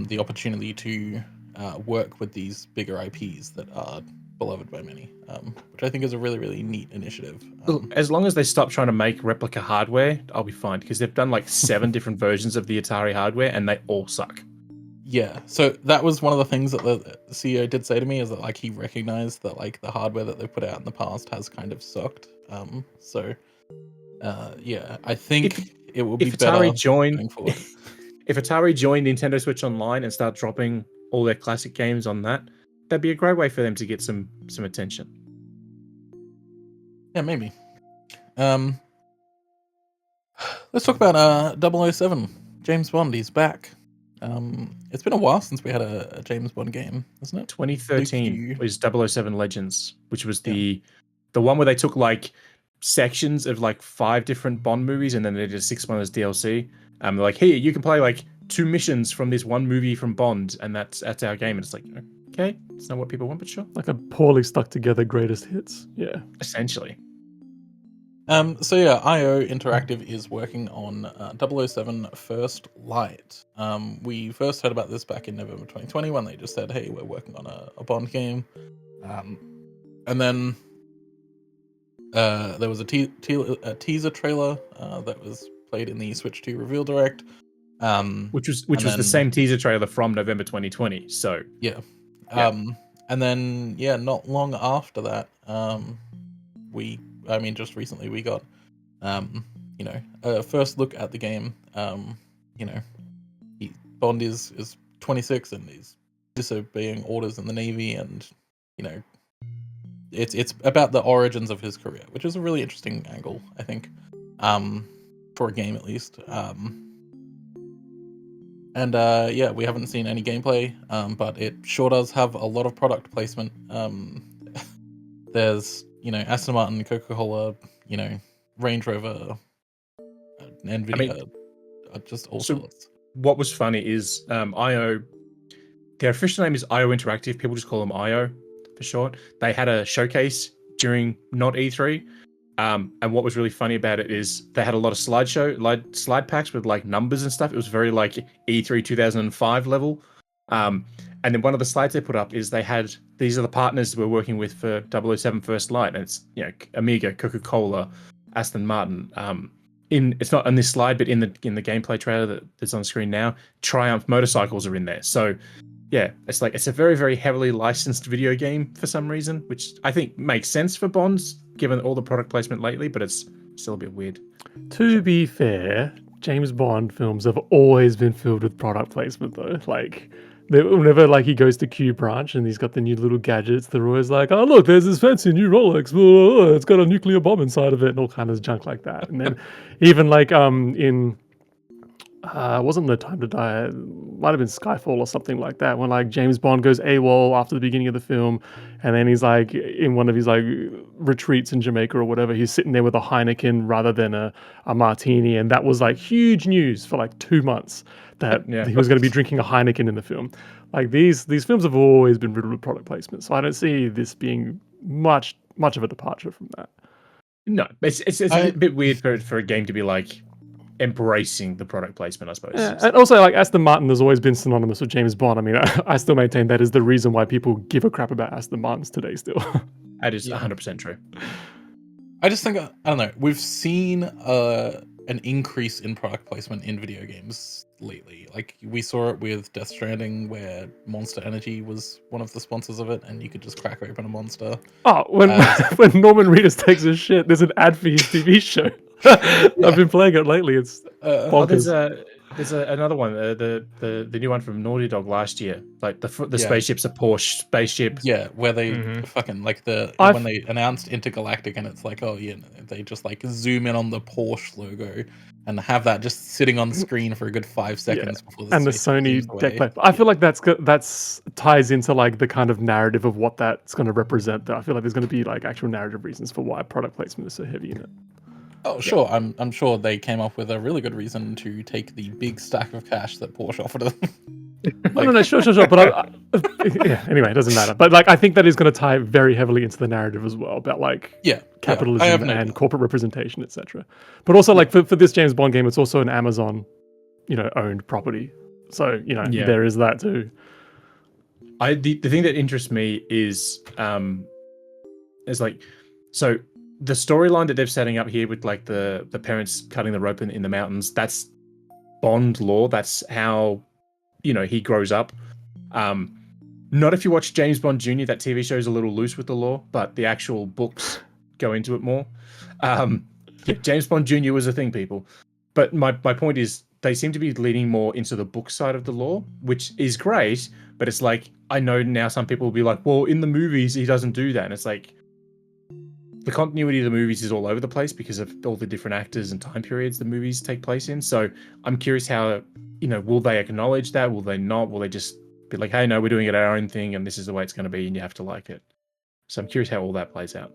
the opportunity to work with these bigger IPs that are beloved by many, which I think is a really, really neat initiative. As long as they stop trying to make replica hardware, I'll be fine, because they've done like 7 different versions of the Atari hardware and they all suck. Yeah, so that was one of the things that the CEO did say to me, is that like he recognized that like the hardware that they put out in the past has kind of sucked. Yeah, I think it will be better going forward. If Atari joined Nintendo Switch Online and start dropping all their classic games on that, that'd be a great way for them to get some attention. Yeah, maybe. Let's talk about 007. James Bond, he's back. It's been a while since we had a James Bond game, isn't it? 2013 was 007 Legends, which was the one where they took like sections of like 5 different Bond movies and then they did 6 months DLC. They're like, hey, you can play like 2 missions from this one movie from Bond, and that's our game. And it's like, okay, it's not what people want, but sure. Like a poorly stuck together greatest hits. Yeah. Essentially. So yeah, IO Interactive is working on 007 First Light. We first heard about this back in November 2020 when they just said, hey, we're working on a Bond game. And then there was a teaser trailer that was played in the Switch 2 reveal direct. Which was the same teaser trailer from November 2020. So yeah. And then not long after that, just recently we got a first look at the game. Bond is 26 and he's disobeying orders in the Navy, and it's about the origins of his career, which is a really interesting angle, I think, for a game at least. We haven't seen any gameplay, but it sure does have a lot of product placement. There's Aston Martin, Coca-Cola, Range Rover, Nvidia, just all sorts. What was funny is IO, their official name is IO Interactive. People just call them IO for short. They had a showcase during not E3. And what was really funny about it is they had a lot of slide packs with like numbers and stuff. It was very like E3 2005 level. And then one of the slides they put up is they had, these are the partners we're working with for 007 First Light. And it's, Amiga, Coca-Cola, Aston Martin. It's not on this slide, but in the gameplay trailer that's on screen now, Triumph motorcycles are in there. So yeah, it's a very, very heavily licensed video game for some reason, which I think makes sense for Bonds, given all the product placement lately, but it's still a bit weird. To be fair, James Bond films have always been filled with product placement, though. Like, whenever he goes to Q Branch and he's got the new little gadgets, they're always like, oh, look, there's this fancy new Rolex. It's got a nuclear bomb inside of it and all kind of junk like that. And then even in wasn't No Time to Die. It might have been Skyfall or something like that. When like James Bond goes AWOL after the beginning of the film, and then he's like in one of his like retreats in Jamaica or whatever. He's sitting there with a Heineken rather than a martini, and that was like huge news for like 2 months that Yeah. he was going to be drinking a Heineken in the film. Like these films have always been riddled with product placement, so I don't see this being much of a departure from that. No, it's a bit weird for a game to be like embracing the product placement, I suppose. Yeah, and also like Aston Martin has always been synonymous with James Bond. I mean, I still maintain that is the reason why people give a crap about Aston Martins today. Still, That is 100% true. I just think I don't know. We've seen an increase in product placement in video games lately. Like we saw it with Death Stranding, where Monster Energy was one of the sponsors of it, and you could just crack open a Monster. oh, when when Norman Reedus takes his shit, there's an ad for his TV show. I've been playing it lately. It's bonkers. There's another one, the new one from Naughty Dog last year. Like the spaceship's a Porsche spaceship. Yeah, where they fucking like when they announced Intergalactic, and it's like, oh yeah, they just like zoom in on the Porsche logo and have that just sitting on the screen for a good 5 seconds before and the Sony deck plate. I feel like that's ties into like the kind of narrative of what that's going to represent. Though I feel like there's going to be like actual narrative reasons for why product placement is so heavy in it. Oh, sure. I'm sure they came up with a really good reason to take the big stack of cash that Porsche offered them. No, sure. But anyway, it doesn't matter. But like, I think that is going to tie very heavily into the narrative as well about like capitalism and corporate representation, etc. But also like for this James Bond game, it's also an Amazon, owned property. So there is that too. The thing that interests me is like so. The storyline that they're setting up here with like the parents cutting the rope in the mountains, that's Bond lore. That's how, he grows up. Not if you watch James Bond Jr., that TV show is a little loose with the lore, but the actual books go into it more. James Bond Jr. was a thing, people. But my point is they seem to be leaning more into the book side of the lore, which is great, but it's like, I know now some people will be like, well, in the movies, he doesn't do that. And it's like, the continuity of the movies is all over the place because of all the different actors and time periods the movies take place in. So I'm curious how, will they acknowledge that? Will they not? Will they just be like, hey, no, we're doing it our own thing and this is the way it's going to be and you have to like it? So I'm curious how all that plays out.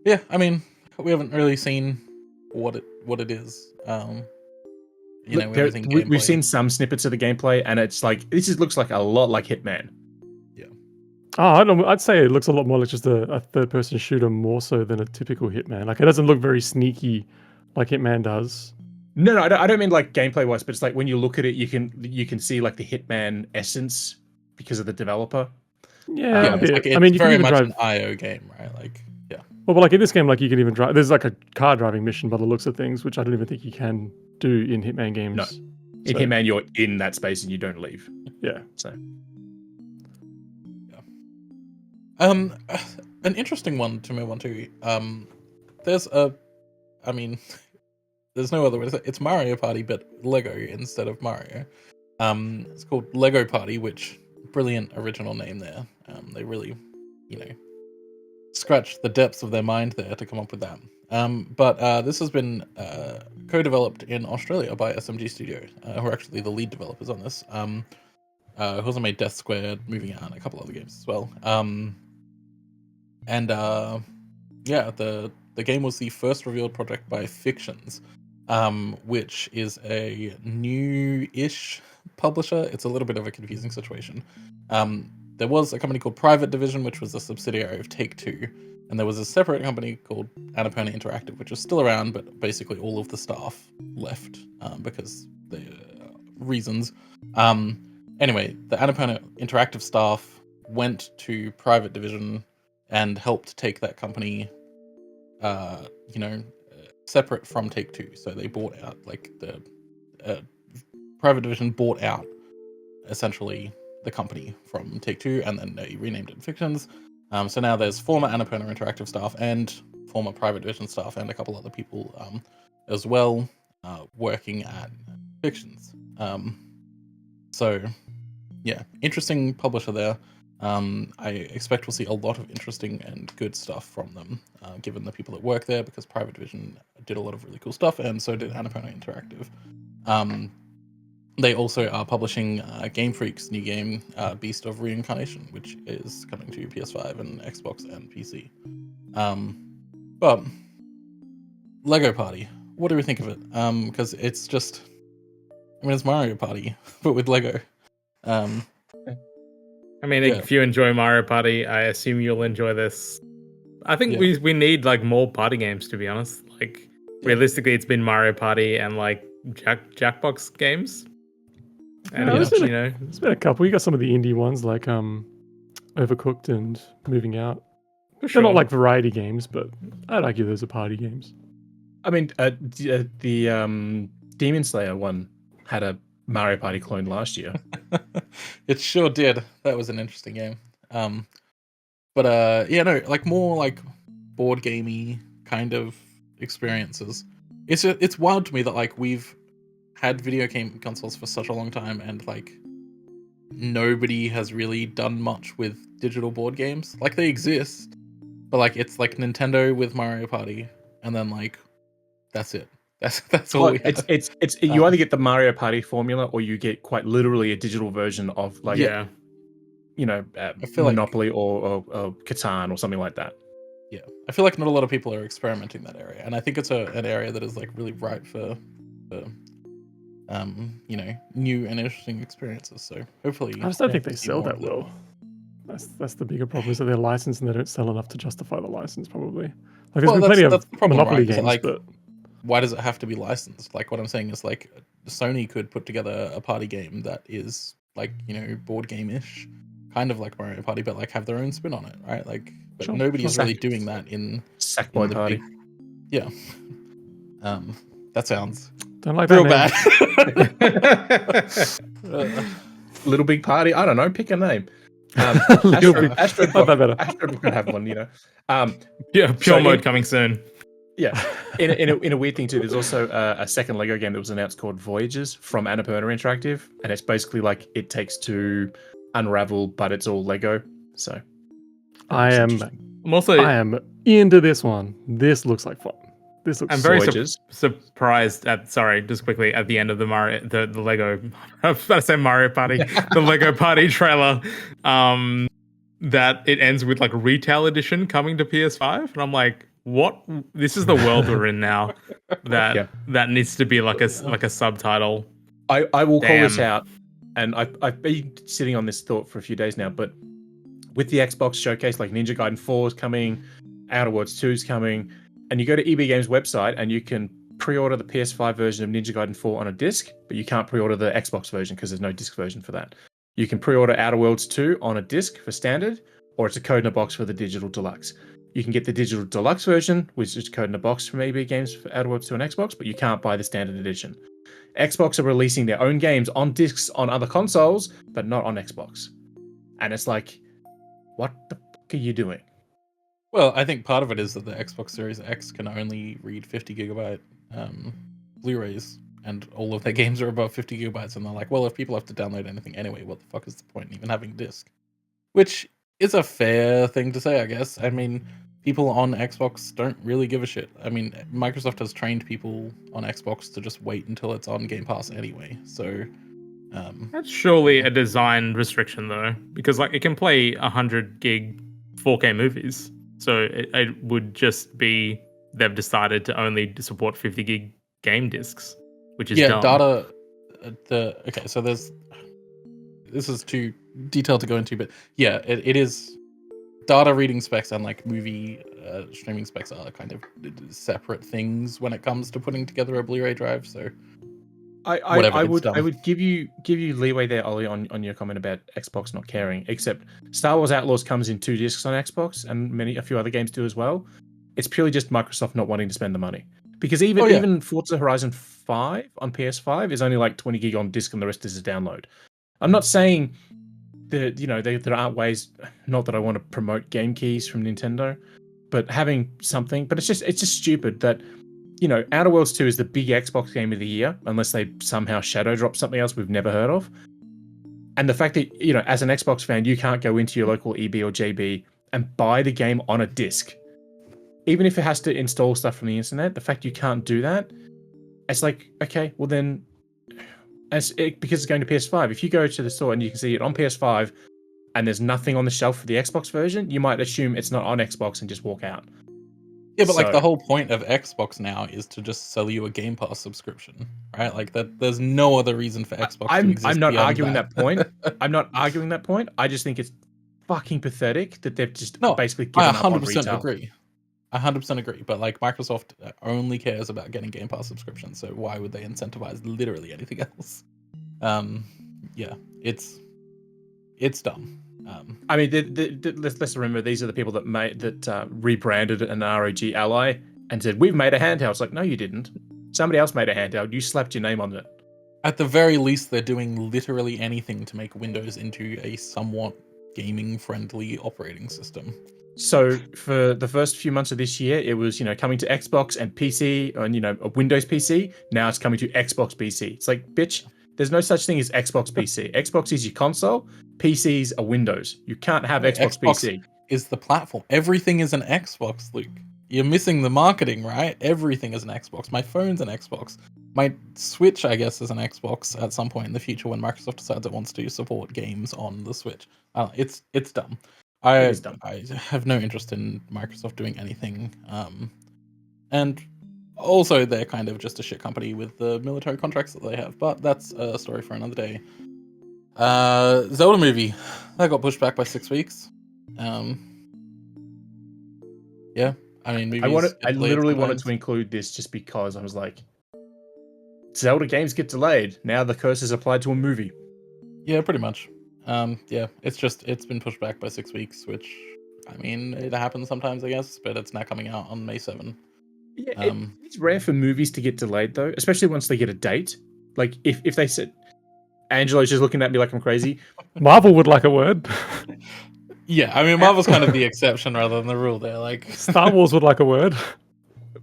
Yeah, I mean, we haven't really seen what it is. We've seen some snippets of the gameplay and it's like, looks like a lot like Hitman. Oh, I'd say it looks a lot more like just a third-person shooter more so than a typical Hitman. Like, it doesn't look very sneaky like Hitman does. No, I don't mean like gameplay-wise, but it's like when you look at it, you can see like the Hitman essence because of the developer. Yeah, it's I mean, you very can even much drive an IO game, right? Like, yeah. Well, but like in this game, like you can even drive. There's like a car driving mission by the looks of things, which I don't even think you can do in Hitman games. No, in Hitman, you're in that space and you don't leave. Yeah. So. An interesting one to move on to. There's no other way to say it. It's Mario Party, but Lego instead of Mario. It's called Lego Party, which brilliant original name there. They really, scratched the depths of their mind there to come up with that. But this has been co-developed in Australia by SMG Studio, who are actually the lead developers on this. Who also made Death Squared, Moving Out, and a couple other games as well. The game was the first revealed project by Fictions, which is a new-ish publisher. It's a little bit of a confusing situation. There was a company called Private Division, which was a subsidiary of Take-Two, and there was a separate company called Annapurna Interactive, which is still around, but basically all of the staff left because the reasons. Anyway, the Annapurna Interactive staff went to Private Division and helped take that company, separate from Take-Two. So they bought out, like, the Private Division bought out, essentially, the company from Take-Two, and then they renamed it Fictions. So now there's former Annapurna Interactive staff and former Private Division staff and a couple other people as well working at Fictions. So, yeah, interesting publisher there. I expect we'll see a lot of interesting and good stuff from them, given the people that work there, because Private Division did a lot of really cool stuff, and so did Annapurna Interactive. They also are publishing Game Freak's new game, Beast of Reincarnation, which is coming to PS5 and Xbox and PC. But Lego Party, what do we think of it? Because it's just, I mean, it's Mario Party, but with Lego. I mean, if you enjoy Mario Party, I assume you'll enjoy this. I think we need like more party games, to be honest. Like realistically, it's been Mario Party and like Jackbox games. And there's been a couple. You got some of the indie ones like Overcooked and Moving Out. They're not like variety games, but I'd argue those are party games. I mean, the Demon Slayer one had a Mario Party clone last year. It sure did. That was an interesting game. Like more like board gamey kind of experiences. It's wild to me that like we've had video game consoles for such a long time, and like nobody has really done much with digital board games. Like they exist, but like it's like Nintendo with Mario Party, and then like that's it. That's all. It's you either get the Mario Party formula, or you get quite literally a digital version of like I feel Monopoly or Catan or something like that. Yeah, I feel like not a lot of people are experimenting that area, and I think it's an area that is like really ripe for new and interesting experiences. So hopefully, I just don't think they sell that well. That's the bigger problem, is that they're licensed and they don't sell enough to justify the license. Probably, like there's been plenty of Monopoly games, like, but why does it have to be licensed? Like what I'm saying is like Sony could put together a party game that is like board game-ish, kind of like Mario Party, but like have their own spin on it, right? Like, but nobody's really doing that in Sackboy Party. That sounds don't like real that bad. Little Big Party. I don't know. Pick a name. Astro could have one. Pure mode coming soon. Yeah. In a weird thing too, there's also a second Lego game that was announced called Voyages from Annapurna Interactive, and it's basically like It Takes Two Unravel, but it's all Lego. So I am into this one. This looks like fun. I'm very surprised at just quickly at the end of the Lego. I was about to say Mario Party, the Lego Party trailer. That it ends with like retail edition coming to PS5, and I'm like, what? This is the world we're in now. That needs to be like a subtitle. I will call this out, and I've been sitting on this thought for a few days now. But with the Xbox showcase, like Ninja Gaiden 4 is coming, Outer Worlds 2 is coming. And you go to EB Games website and you can pre-order the PS5 version of Ninja Gaiden 4 on a disc, but you can't pre-order the Xbox version because there's no disc version for that. You can pre-order Outer Worlds 2 on a disc for standard, or it's a code in a box for the digital deluxe. You can get the digital deluxe version, which is code in a box from EB Games for Outer Worlds 2 on Xbox, but you can't buy the standard edition. Xbox are releasing their own games on discs on other consoles, but not on Xbox. And it's like, what the fuck are you doing? Well, I think part of it is that the Xbox Series X can only read 50 gigabyte Blu-rays, and all of their games are above 50 gigabytes, and they're like, well, if people have to download anything anyway, what the fuck is the point in even having a disc? Which is a fair thing to say, I guess. I mean, people on Xbox don't really give a shit. I mean, Microsoft has trained people on Xbox to just wait until it's on Game Pass anyway, so... That's surely a design restriction, though, because like it can play 100 gig 4K movies. So it would just be they've decided to only support 50 gig game discs, which is dumb. Data. So this is too detailed to go into, but yeah, it is data reading specs and like movie streaming specs are kind of separate things when it comes to putting together a Blu-ray drive. So I would give you leeway there, Ollie, on your comment about Xbox not caring. Except Star Wars Outlaws comes in 2 discs on Xbox, and a few other games do as well. It's purely just Microsoft not wanting to spend the money, because even Forza Horizon 5 on PS5 is only like 20 gig on disc, and the rest is a download. I'm not saying that there aren't ways. Not that I want to promote game keys from Nintendo, but having something. But it's just stupid that. Outer Worlds 2 is the big Xbox game of the year, unless they somehow shadow drop something else we've never heard of. And the fact that, as an Xbox fan, you can't go into your local EB or JB and buy the game on a disc. even if it has to install stuff from the internet, the fact you can't do that, it's like, okay, well then, because it's going to PS5. If you go to the store and you can see it on PS5, and there's nothing on the shelf for the Xbox version, you might assume it's not on Xbox and just walk out. Yeah, but like the whole point of Xbox now is to just sell you a Game Pass subscription, right? Like that. There's no other reason for Xbox to exist. I'm not beyond arguing that point. I'm not arguing that point. I just think it's fucking pathetic that they've just basically given up on retail. I 100% agree. But like Microsoft only cares about getting Game Pass subscriptions, so why would they incentivize literally anything else? Yeah, it's dumb. I mean, let's remember these are the people that rebranded an ROG Ally and said we've made a handheld. It's like, no, you didn't. Somebody else made a handheld. You slapped your name on it. At the very least, they're doing literally anything to make Windows into a somewhat gaming-friendly operating system. So for the first few months of this year, it was coming to Xbox and PC and a Windows PC. Now it's coming to Xbox PC. It's like, bitch. There's no such thing as Xbox PC. Xbox is your console. PCs are Windows. You can't have Xbox PC. Is the platform. Everything is an Xbox, Luke. You're missing the marketing, right? Everything is an Xbox. My phone's an Xbox. My Switch, I guess, is an Xbox at some point in the future when Microsoft decides it wants to support games on the Switch. It's dumb. I have no interest in Microsoft doing anything. And also, they're kind of just a shit company with the military contracts that they have, but that's a story for another day. Zelda movie that got pushed back by 6 weeks. Yeah, I mean, I literally wanted to include this just because I was like, Zelda games get delayed. Now the curse is applied to a movie. Yeah, pretty much. Yeah, it's been pushed back by 6 weeks, which I mean, it happens sometimes, I guess, but it's now coming out on May 7. Yeah, it's rare for movies to get delayed though, especially once they get a date. Like if they said, Angelo's just looking at me like I'm crazy. Marvel would like a word. Yeah, I mean, Marvel's kind of the exception rather than the rule there. Like Star Wars would like a word.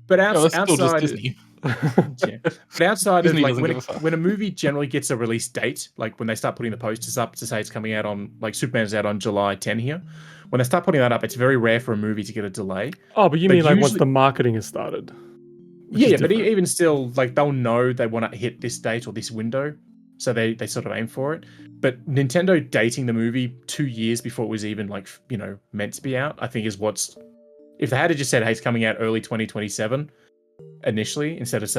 But outside Disney. Yeah. But outside Disney of like when a movie generally gets a release date, like when they start putting the posters up to say it's coming out on, like Superman's out on July 10 here. When they start putting that up, it's very rare for a movie to get a delay. Oh, but you mean like once the marketing has started? Yeah, but even still, like they'll know they want to hit this date or this window, so they sort of aim for it. But Nintendo dating the movie 2 years before it was even like meant to be out, I think is what's. If they had just said, "Hey, it's coming out early 2027," initially, instead of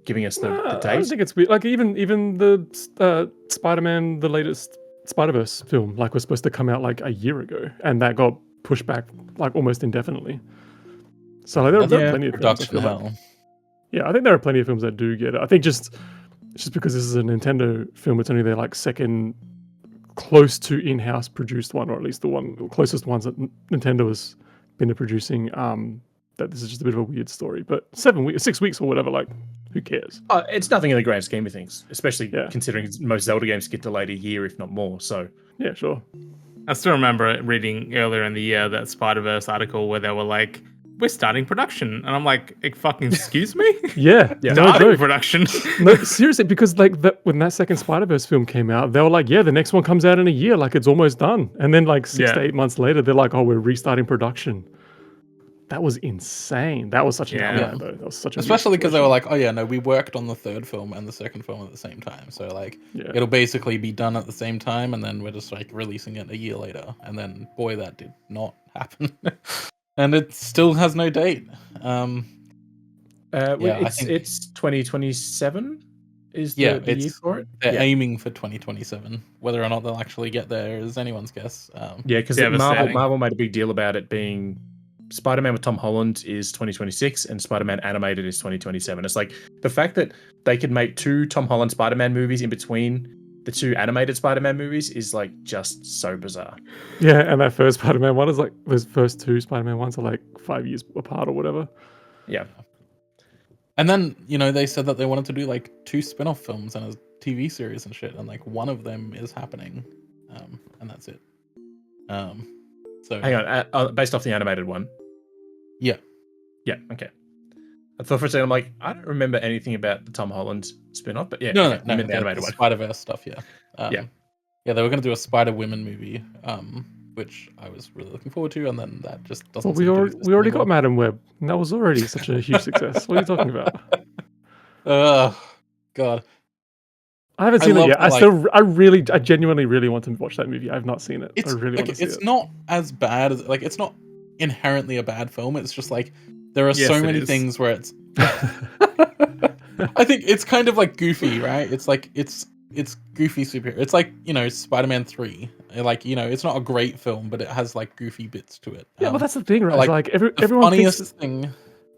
giving us the date. I don't think it's weird. Like even the Spider-Man, the latest Spider-Verse film, like was supposed to come out like a year ago, and that got pushed back like almost indefinitely. So like, there are plenty of films. I think there are plenty of films that do get it. I think just because this is a Nintendo film, it's only their like second close to in-house produced one, or at least the closest ones that Nintendo has been producing. That this is just a bit of a weird story, but 6 weeks or whatever, like who cares? It's nothing in the grand scheme of things, especially considering most Zelda games get delayed a year, if not more. So yeah, sure. I still remember reading earlier in the year that Spider-Verse article where they were like, we're starting production. And I'm like, fucking excuse me? Yeah. No joke. Production. No, seriously, because like when that second Spider-Verse film came out, they were like, yeah, the next one comes out in a year, like it's almost done. And then like 6 to 8 months later, they're like, oh, we're restarting production. That was insane. That was such an outlier, though. That was such a especially because they were like, oh yeah, no, we worked on the third film and the second film at the same time. So like, it'll basically be done at the same time, and then we're just like releasing it a year later. And then, boy, that did not happen. And it still has no date. It's 2027 is the year for it. They're aiming for 2027. Whether or not they'll actually get there is anyone's guess. Because Marvel made a big deal about it being Spider-Man with Tom Holland is 2026 and Spider-Man animated is 2027. It's like the fact that they could make 2 Tom Holland Spider-Man movies in between the 2 animated Spider-Man movies is like just so bizarre. Yeah, and that first Spider-Man one is like those first 2 Spider-Man ones are like 5 years apart or whatever. Yeah. And then, they said that they wanted to do like 2 spin-off films and a TV series and shit, and like one of them is happening. And that's it. So hang on, based off the animated one. Yeah. Yeah, okay. I thought for a second, I'm like, I don't remember anything about the Tom Holland spin-off, but yeah. No, the animated one. Spider-Verse stuff, yeah. Yeah, they were going to do a Spider-Women movie, which I was really looking forward to, and then that just doesn't. Well, seem to exist we already anymore. got Madam Web, and that was already such a huge success. What are you talking about? God. I haven't seen it love yet. that, I genuinely really want to watch that movie. I've not seen it. I It's really like want to see it's it. not as bad as like it's not inherently a bad film. It's just like there are Yes, so it many is. things where it's. I think it's kind of like goofy, right? It's like it's goofy superhero. It's like Spider-Man 3. Like it's not a great film, but it has like goofy bits to it. Yeah, but that's the thing, right? like, Like the everyone thinks funniest thing.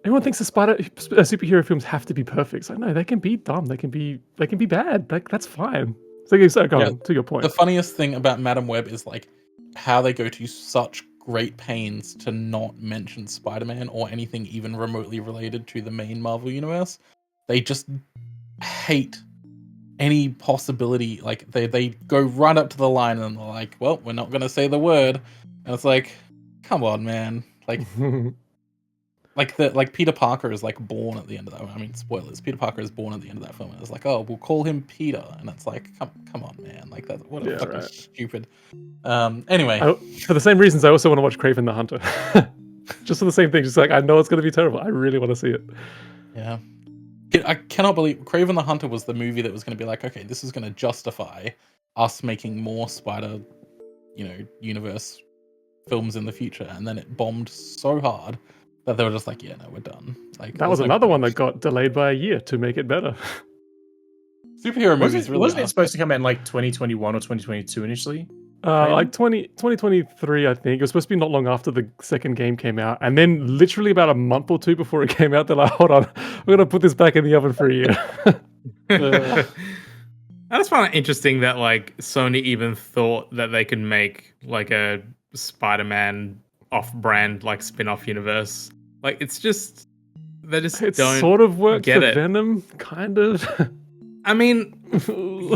everyone thinks the superhero films have to be perfect. It's like no, they can be dumb. They can be bad. Like that's fine. So go on, to your point. The funniest thing about Madam Web is like how they go to such great pains to not mention Spider-Man or anything even remotely related to the main Marvel universe. They just hate any possibility. Like they go right up to the line and they're like, well, we're not gonna say the word. And it's like, come on, man. Like Peter Parker is like born at the end of that. I mean, spoilers. Peter Parker is born at the end of that film, and it's like, oh, we'll call him Peter, and it's like, come on, man. Like that. What a fucking stupid. Anyway, for the same reasons, I also want to watch Kraven the Hunter. Just for the same thing. Just like I know it's going to be terrible. I really want to see it. yeah. I cannot believe Kraven the Hunter was the movie that was going to be like, okay, this is going to justify us making more Spider, universe films in the future, and then it bombed so hard that they were just like, yeah, no, we're done. Like That was another one that got delayed by a year to make it better. Superhero movies really wasn't are. it supposed to come out in like 2021 or 2022 initially? Like 2023, I think. It was supposed to be not long after the second game came out. And then literally about a month or two before it came out, they're like, hold on, we're going to put this back in the oven for a year. I just find it interesting that like Sony even thought that they could make like a Spider-Man off-brand like spin-off universe. Like it's just they just It don't sort of worked get for it. Venom, kind of. I mean,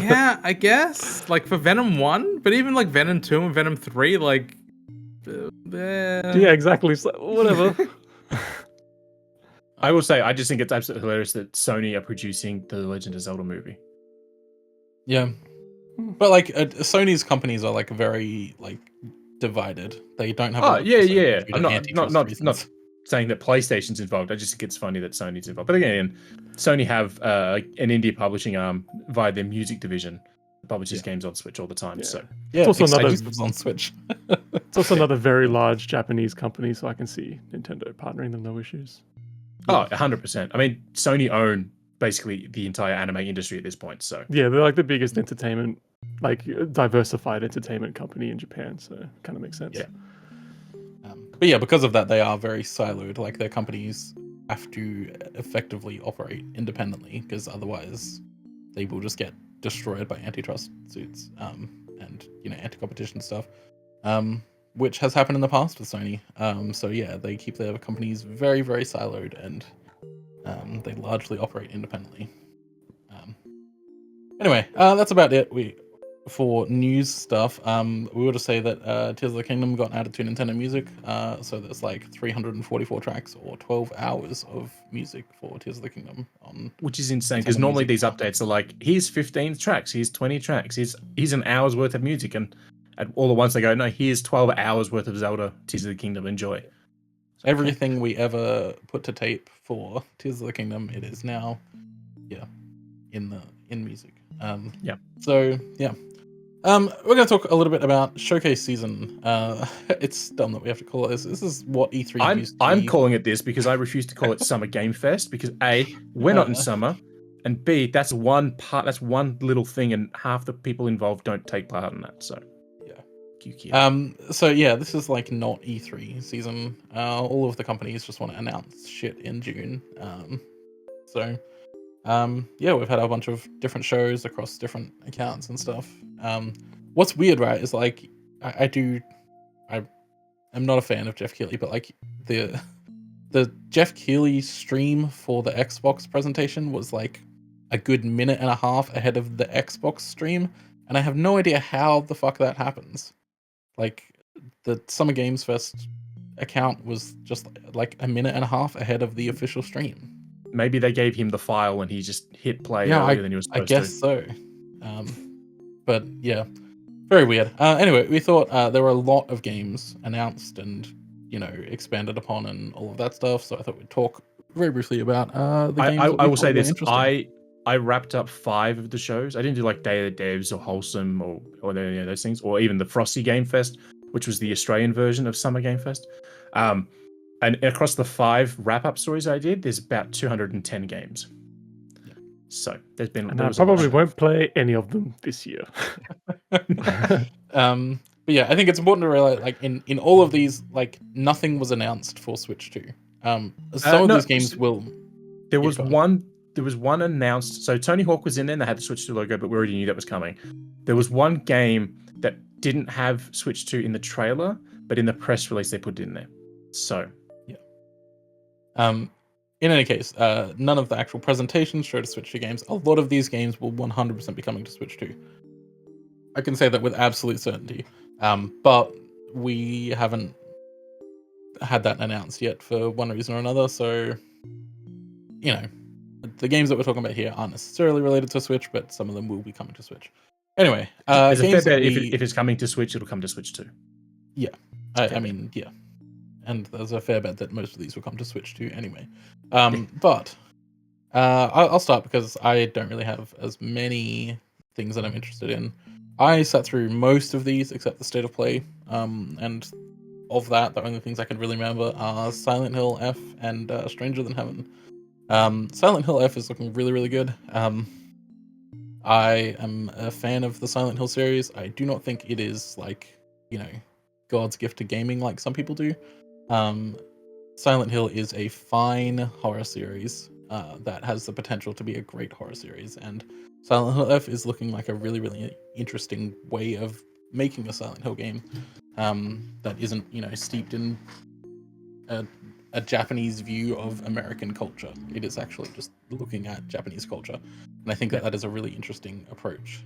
yeah, I guess like for Venom 1, but even like Venom 2 and Venom 3, like Yeah, exactly. So, whatever. I will say, I just think it's absolutely hilarious that Sony are producing the Legend of Zelda movie. Yeah, but like Sony's companies are like very like divided. They don't have. I'm not saying that PlayStation's involved. I just think it's funny that Sony's involved. But again, Sony have an indie publishing arm via their music division that publishes games on Switch all the time. Yeah. So yeah, It's also exclusives on Switch. It's also another very large Japanese company, so I can see Nintendo partnering them, no issues. Oh, 100%. I mean, Sony own basically the entire anime industry at this point. So Yeah, they're like the biggest entertainment, like diversified entertainment company in Japan, so it kind of makes sense. Yeah. But yeah, because of that, they are very siloed. Like their companies have to effectively operate independently, because otherwise they will just get destroyed by antitrust suits and anti-competition stuff, which has happened in the past with Sony. So yeah, they keep their companies very, very siloed, and they largely operate independently. Anyway, that's about it. For news stuff, we were to say that Tears of the Kingdom got added to Nintendo Music, so there's like 344 tracks or 12 hours of music for Tears of the Kingdom on, which is insane, because normally these updates are like, here's 15 tracks, here's 20 tracks, here's an hour's worth of music, and at all at once they go, no, here's 12 hours worth of Zelda Tears of the Kingdom, enjoy. everything we ever put to tape for Tears of the Kingdom. It is now, in music. So yeah. We're going to talk a little bit about Showcase season. It's dumb that we have to call it this. This is what E3 used to I'm be. calling it this because I refuse to call it Summer Game Fest, because A, we're not in summer, and B, that's one little thing, and half the people involved don't take part in that. So So yeah, this is like not E3 season. All of the companies just want to announce shit in June. We've had a bunch of different shows across different accounts and stuff. What's weird, right, is like I'm not a fan of Jeff Keighley, but like the Jeff Keighley stream for the Xbox presentation was like a good minute and a half ahead of the Xbox stream, and I have no idea how the fuck that happens. Like the Summer Games Fest account was just like a minute and a half ahead of the official stream. Maybe they gave him the file and he just hit play earlier than he was supposed to. I guess so. But yeah, Very weird. Anyway, we thought there were a lot of games announced and expanded upon and all of that stuff. So I thought we'd talk very briefly about the games. I that we will say thought were this: interesting. I wrapped up 5 of the shows. I didn't do like Day of the Devs or Wholesome or any of those things, or even the Frosty Game Fest, which was the Australian version of Summer Game Fest. And across the 5 wrap-up stories I did, there's about 210 games. Yeah. So there's been. And There I was a lot. probably won't play any of them this year. But yeah, I think it's important to realize, like in all of these, like nothing was announced for Switch 2. Some of No, these games will. There Yeah, was go on. one. There was one announced. So Tony Hawk was in there, and they had the Switch 2 logo, but we already knew that was coming. There was one game that didn't have Switch 2 in the trailer, but in the press release they put it in there. So In any case, none of the actual presentations showed a Switch 2 games. A lot of these games will 100% be coming to Switch 2. I can say that with absolute certainty. But we haven't had that announced yet for one reason or another. So, the games that we're talking about here aren't necessarily related to Switch, but some of them will be coming to Switch. Anyway, there's a fair games that bet if it's coming to Switch, it'll come to Switch 2. Yeah, I mean, yeah. And there's a fair bet that most of these will come to Switch 2 anyway. But I'll start because I don't really have as many things that I'm interested in. I sat through most of these except the State of Play. And of that, the only things I can really remember are Silent Hill F and Stranger Than Heaven. Silent Hill F is looking really, really good. I am a fan of the Silent Hill series. I do not think it is like, God's gift to gaming like some people do. Silent Hill is a fine horror series that has the potential to be a great horror series, and Silent Hill F is looking like a really, really interesting way of making a Silent Hill game that isn't, steeped in a Japanese view of American culture. It is actually just looking at Japanese culture, and I think that is a really interesting approach.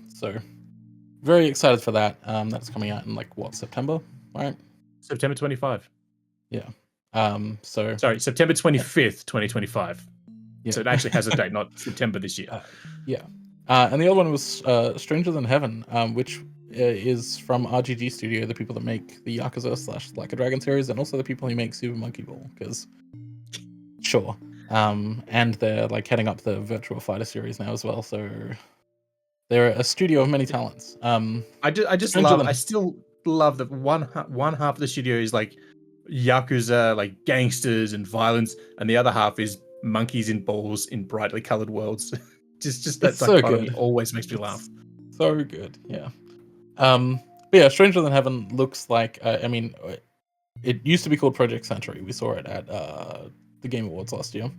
So very excited for that. That's coming out in September, right? September 25. Yeah. Sorry, September 25th, 2025. Yeah. So it actually has a date, not September this year. Yeah. And the other one was Stranger Than Heaven, which is from RGG Studio, the people that make the Yakuza / Like a Dragon series, and also the people who make Super Monkey Ball, because sure. And they're heading up the Virtua Fighter series now as well, so they're a studio of many talents. I still love that one half of the studio is Yakuza, gangsters and violence, and the other half is monkeys in balls in brightly colored worlds. just that dichotomy always makes me laugh. So good, yeah. But yeah, Stranger Than Heaven looks like, it used to be called Project Century. We saw it at the Game Awards last year.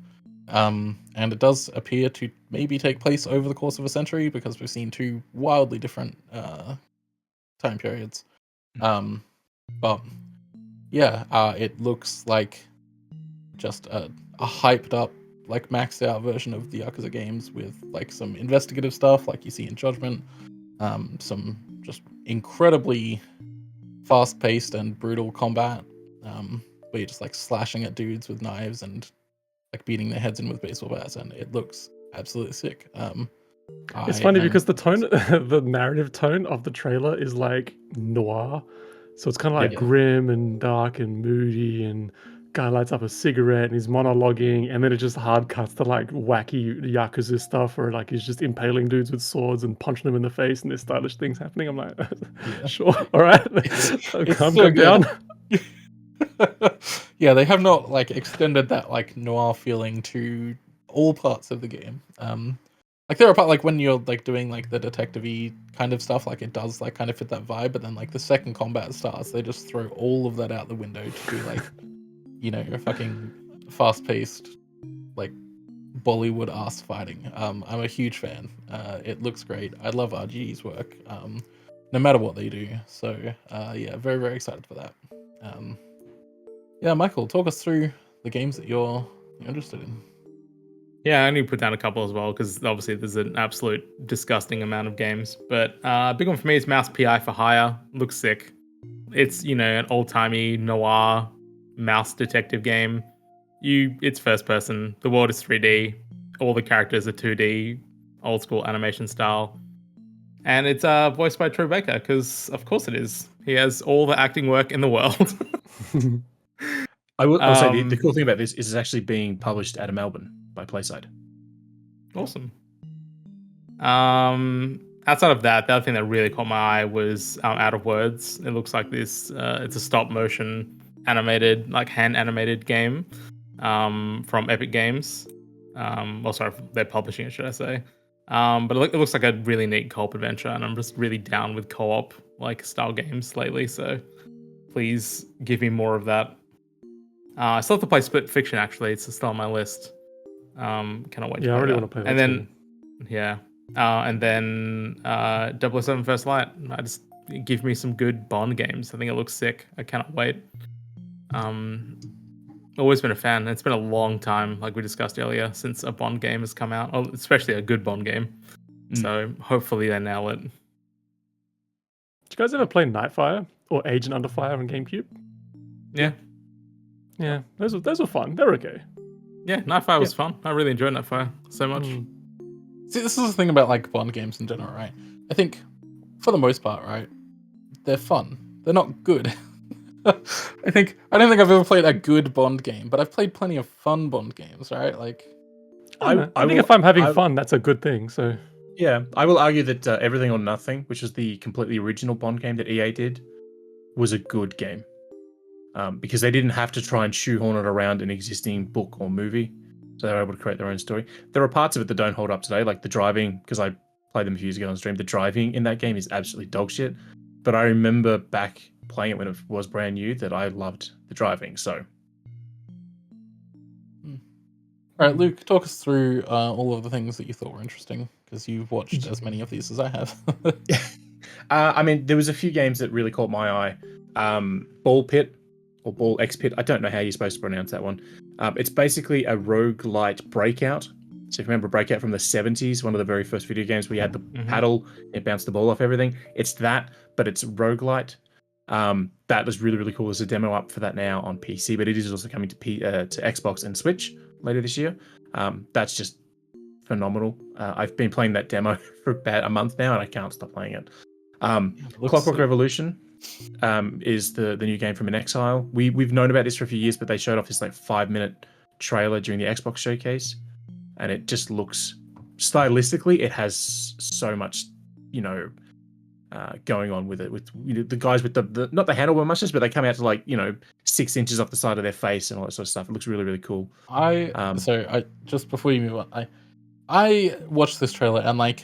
And it does appear to maybe take place over the course of a century, because we've seen 2 wildly different time periods. But yeah, it looks like just a hyped up, maxed out version of the Yakuza games with some investigative stuff like you see in Judgment, some just incredibly fast-paced and brutal combat, where you're just slashing at dudes with knives and beating their heads in with baseball bats, and it looks absolutely sick. It's funny because the tone, the narrative tone of the trailer is noir, so it's kind of grim and dark and moody, and guy lights up a cigarette and he's monologuing, and then it just hard cuts to wacky Yakuza stuff, or he's just impaling dudes with swords and punching them in the face, and there's stylish things happening. I'm like, sure, all right, calm down. Yeah, they have not extended that noir feeling to all parts of the game. There are parts when you're doing the detective-y kind of stuff, it does kind of fit that vibe, but then the second combat starts, they just throw all of that out the window to do fucking fast-paced Bollywood ass fighting. I'm a huge fan. It looks great. I love RG's work, no matter what they do. So yeah, very, very excited for that. Yeah, Michael, talk us through the games that you're interested in. Yeah, I only put down a couple as well, because obviously there's an absolute disgusting amount of games. But big one for me is Mouse PI for Hire. Looks sick. It's, an old-timey noir mouse detective game. It's first person. The world is 3D. All the characters are 2D, old school animation style. and it's voiced by Troy Baker because of course it is. He has all the acting work in the world. I'll say the cool thing about this is it's actually being published out of Melbourne by Playside. Awesome. Outside of that, the other thing that really caught my eye was Out of Words. It looks like this. It's a stop motion animated, like hand animated game from Epic Games. Sorry, they're publishing it, should I say? But it looks like a really neat co-op adventure, and I'm just really down with co-op like style games lately. So please give me more of that. I still have to play Split Fiction. Actually, it's still on my list. Cannot wait. Yeah, I really want to play that. And then, yeah. And then 007 First Light. I just give me some good Bond games. I think it looks sick. I cannot wait. Always been a fan. It's been a long time, like we discussed earlier, since a Bond game has come out, especially a good Bond game. So hopefully they nail it. Did you guys ever play Nightfire or Agent Under Fire on GameCube? Yeah. Yeah, those were fun. They were okay. Yeah, Nightfire was fun. I really enjoyed Nightfire so much. See, this is the thing about like Bond games in general, right? I think for the most part, right, they're fun. They're not good. I don't think I've ever played a good Bond game, but I've played plenty of fun Bond games, right? Like, I think if I'm having fun, that's a good thing. So yeah, I will argue that Everything or Nothing, which is the completely original Bond game that EA did, was a good game. Because they didn't have to try and shoehorn it around an existing book or movie. So they were able to create their own story. There are parts of it that don't hold up today, like the driving, because I played them a few years ago on stream. The driving in that game is absolutely dog shit. But I remember back playing it when it was brand new that I loved the driving, so. All right, Luke, talk us through all of the things that you thought were interesting, because you've watched as many of these as I have. I mean, there was a few games that really caught my eye. Ball Pit, or Ball X Pit, I don't know how you're supposed to pronounce that one. It's basically a roguelite Breakout. So if you remember Breakout from the 70s, one of the very first video games where you had the paddle, it bounced the ball off everything. It's that, but it's roguelite. That was really, really cool. There's a demo up for that now on PC, but it is also coming to Xbox and Switch later this year. That's just phenomenal. I've been playing that demo for about a month now, and I can't stop playing it. Clockwork Revolution is the new game from In Exile. We've known about this for a few years, but they showed off this like 5-minute trailer during the Xbox showcase, and it just looks stylistically, it has so much, going on with it. With the guys with the not the handlebar mustaches, but they come out to like 6 inches off the side of their face and all that sort of stuff. It looks really, really cool. I just before you move on, I watched this trailer and like,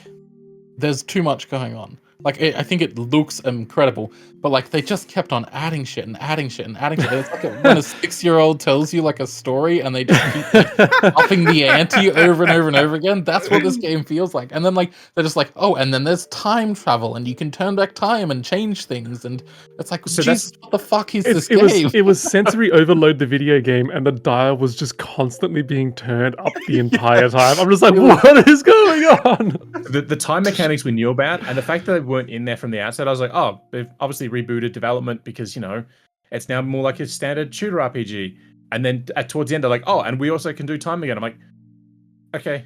there's too much going on. Like, I think it looks incredible, but like they just kept on adding shit and adding shit and adding shit. It's like when a 6-year-old tells you like a story and they just keep like, upping the ante over and over and over again. That's what this game feels like. And then like they're just like, oh, and then there's time travel and you can turn back time and change things. And it's like, so Jesus, what the fuck is this game? It was sensory overload, the video game, and the dial was just constantly being turned up the entire time. I'm just like, what is going on? The time mechanics we knew about, and the fact that they weren't in there from the outset, I was like, oh, they've obviously rebooted development because it's now more like a standard shooter RPG. And then towards the end, they're like, oh, and we also can do time again. I'm like, okay.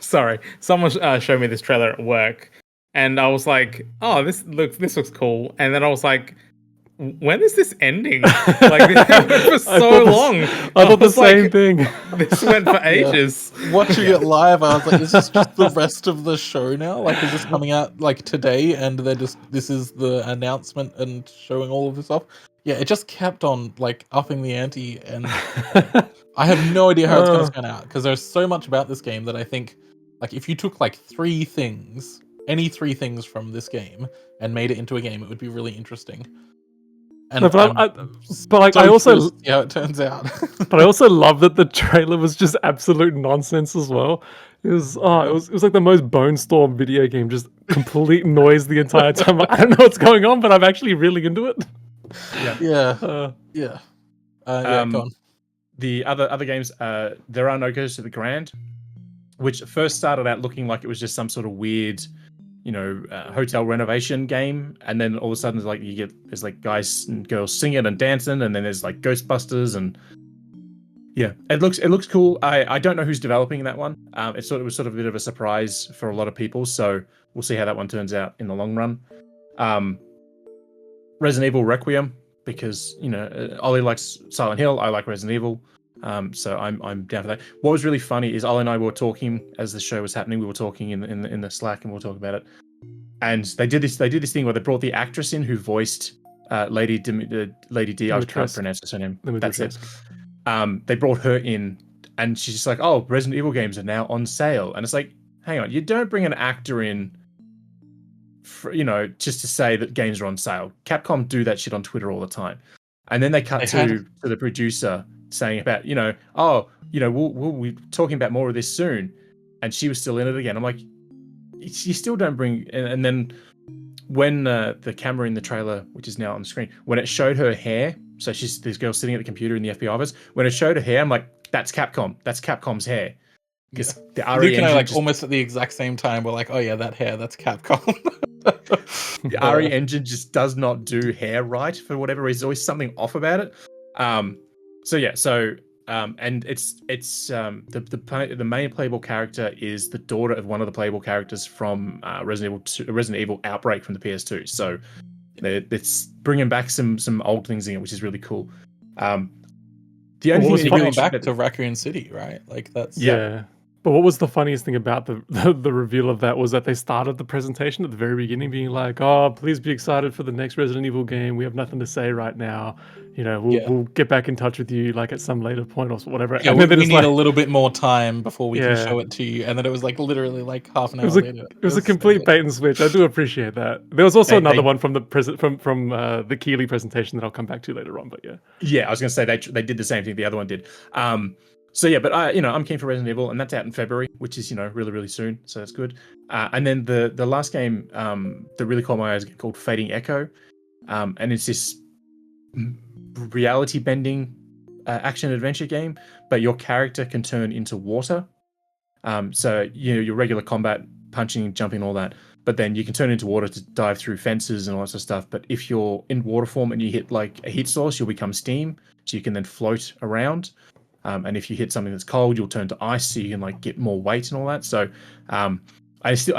Sorry. Someone showed me this trailer at work, and I was like, oh, this looks cool. And then I was like, when is this ending? Like, this was so long. I thought the same thing. This went for ages. Watching it live, I was like, is this just the rest of the show now? Like, is this coming out like today and this is the announcement and showing all of this off? Yeah, it just kept on like upping the ante, and I have no idea how it's going to turn out, because there's so much about this game that I think, like, if you took like any three things from this game and made it into a game, it would be really interesting. And no, I also see how it turns out. But I also love that the trailer was just absolute nonsense as well. It was like the most Bone Storm video game, just complete noise the entire time. I don't know what's going on, but I'm actually really into it. Yeah. Go on. The other games, There Are No Ghosts to the Grand, which first started out looking like it was just some sort of weird, hotel renovation game, and then all of a sudden there's like guys and girls singing and dancing, and then there's like Ghostbusters, and Yeah, it looks cool. I don't know who's developing that one. It was sort of a bit of a surprise for a lot of people, so we'll see how that one turns out in the long run. Resident Evil Requiem, because Ollie likes Silent Hill, I like Resident Evil, so I'm down for that. What was really funny is Ollie and I were talking as the show was happening. We were talking in the Slack, and we'll talk about it. And they did this thing where they brought the actress in who voiced Lady D. I can't pronounce her surname. That's it. They brought her in, and she's just like, "Oh, Resident Evil games are now on sale," and it's like, hang on, you don't bring an actor in, for, just to say that games are on sale. Capcom do that shit on Twitter all the time, and then they cut to the producer saying about, we'll be talking about more of this soon, and she was still in it again. I'm like, you still don't bring, and then when the camera in the trailer, which is now on the screen, when it showed her hair, so she's this girl sitting at the computer in the FBI office, when it showed her hair, I'm like, that's Capcom. That's Capcom's hair. Because the RE Luke and I, engine almost at the exact same time, we're like, oh yeah, that hair, that's Capcom. the RE engine just does not do hair right for whatever reason. There's always something off about it. And it's the main playable character is the daughter of one of the playable characters from Resident Evil Outbreak from the PS2. So it's bringing back some old things in it, which is really cool. The only thing going back to Raccoon City, right? Like that's yeah. But what was the funniest thing about the reveal of that was that they started the presentation at the very beginning being like, "Oh, please be excited for the next Resident Evil game. We have nothing to say right now. We'll get back in touch with you like at some later point or whatever." Yeah, and we need a little bit more time before we can show it to you. And then it was like literally like half an hour later. It was a complete bait and switch. I do appreciate that. There was also another one from the the Keighley presentation that I'll come back to later on. But I was going to say they did the same thing the other one did. But I'm keen for Resident Evil, and that's out in February, which is really, really soon. So that's good. And then the last game that really caught my eyes is called Fading Echo, and it's this reality bending action adventure game, but your character can turn into water. So your regular combat, punching, jumping, all that, but then you can turn into water to dive through fences and all that sort of stuff. But if you're in water form and you hit like a heat source, you'll become steam, so you can then float around. And if you hit something that's cold, you'll turn to ice, so you can like get more weight and all that. So I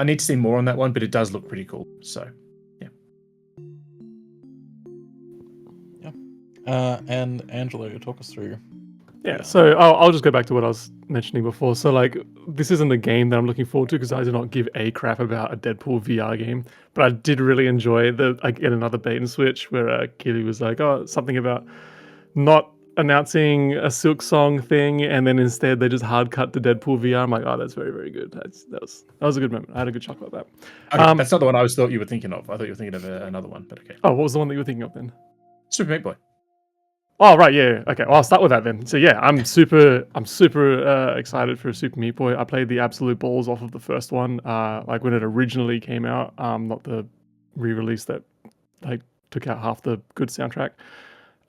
need to see more on that one, but it does look pretty cool. So and Angelo, talk us through. Yeah, so I'll just go back to what I was mentioning before. So like, this isn't a game that I'm looking forward to because I do not give a crap about a Deadpool VR game. But I did really enjoy yet another bait and switch where Keighley was like, oh, something about not announcing a Silk Song thing, and then instead they just hard cut to Deadpool VR. I'm like, oh, that's very, very good. That was a good moment. I had a good chuckle about that. Okay, that's not the one I thought you were thinking of. I thought you were thinking of another one, but okay. Oh, what was the one that you were thinking of then? Super Meat Boy. Oh, right, yeah. Okay, well, I'll start with that then. So yeah, I'm super excited for Super Meat Boy. I played the absolute balls off of the first one, like when it originally came out, not the re-release that like took out half the good soundtrack.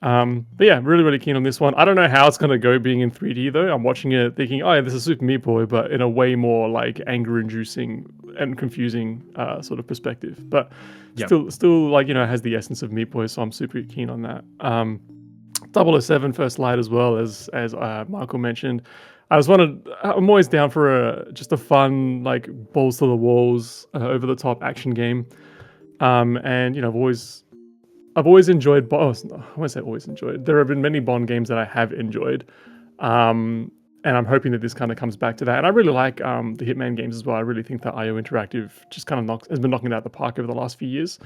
But yeah, really, really keen on this one. I don't know how it's going to go being in 3D though. I'm watching it thinking, oh yeah, this is Super Meat Boy, but in a way more like anger-inducing and confusing sort of perspective. But still like, has the essence of Meat Boy, so I'm super keen on that. 007 First Light as well, as Michael mentioned. I'm always down for just a fun, like balls to the walls, over the top action game. And I've always enjoyed. I won't say always enjoyed. There have been many Bond games that I have enjoyed, and I'm hoping that this kind of comes back to that. And I really like the Hitman games as well. I really think that IO Interactive just kind of has been knocking it out of the park over the last few years.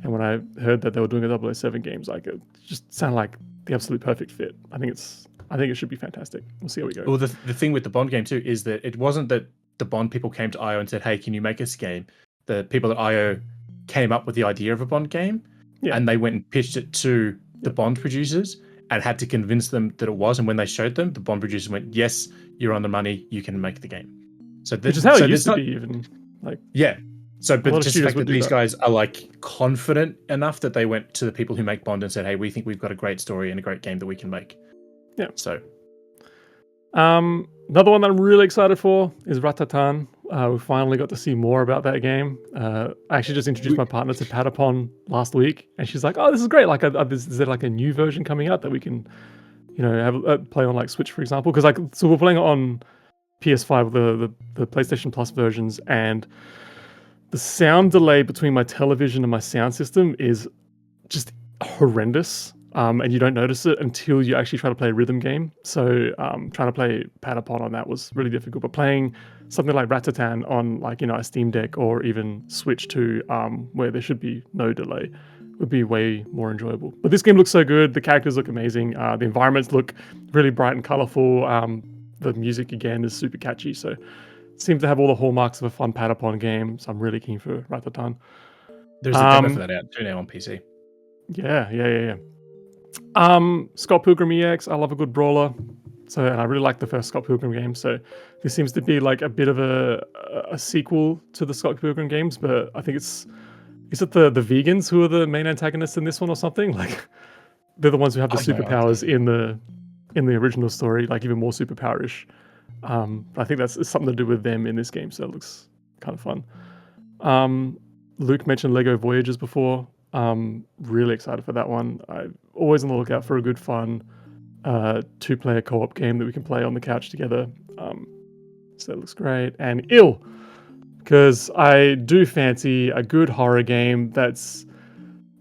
And when I heard that they were doing a 007 games, like it just sounded like the absolute perfect fit. I think it should be fantastic. We'll see how we go. Well, the thing with the Bond game too is that it wasn't that the Bond people came to IO and said, "Hey, can you make us a game?" The people at IO came up with the idea of a Bond game. Yeah. And they went and pitched it to the Bond producers and had to convince them that it was. And when they showed them, the Bond producers went, "Yes, you're on the money. You can make the game." So which is how it used to be, even like So, but just the fact that these guys are like confident enough that they went to the people who make Bond and said, "Hey, we think we've got a great story and a great game that we can make." Yeah. So, another one that I'm really excited for is Ratatan. We finally got to see more about that game. I actually just introduced my partner to Patapon last week, and she's like, "Oh, this is great! Like, is there like a new version coming out that we can have play on like Switch, for example. Because so we're playing it on PS5, the PlayStation Plus versions, and the sound delay between my television and my sound system is just horrendous. And you don't notice it until you actually try to play a rhythm game. So trying to play Patapon on that was really difficult. But playing something like Ratatan on like a Steam Deck or even Switch 2, where there should be no delay, would be way more enjoyable. But this game looks so good. The characters look amazing. The environments look really bright and colorful. The music again is super catchy. So it seems to have all the hallmarks of a fun Patapon game. So I'm really keen for Ratatan. There's a demo for that out too now on PC. Yeah. Scott Pilgrim EX, I love a good brawler. So, and I really like the first Scott Pilgrim game. So this seems to be like a bit of a sequel to the Scott Pilgrim games, but I think is it the vegans who are the main antagonists in this one or something? Like they're the ones who have the superpowers in the original story, like even more superpower-ish. I think it's something to do with them in this game, so it looks kind of fun. Luke mentioned Lego Voyages before. Really excited for that one. I'm always on the lookout for a good fun 2-player co-op game that we can play on the couch together. So that looks great. And because I do fancy a good horror game that's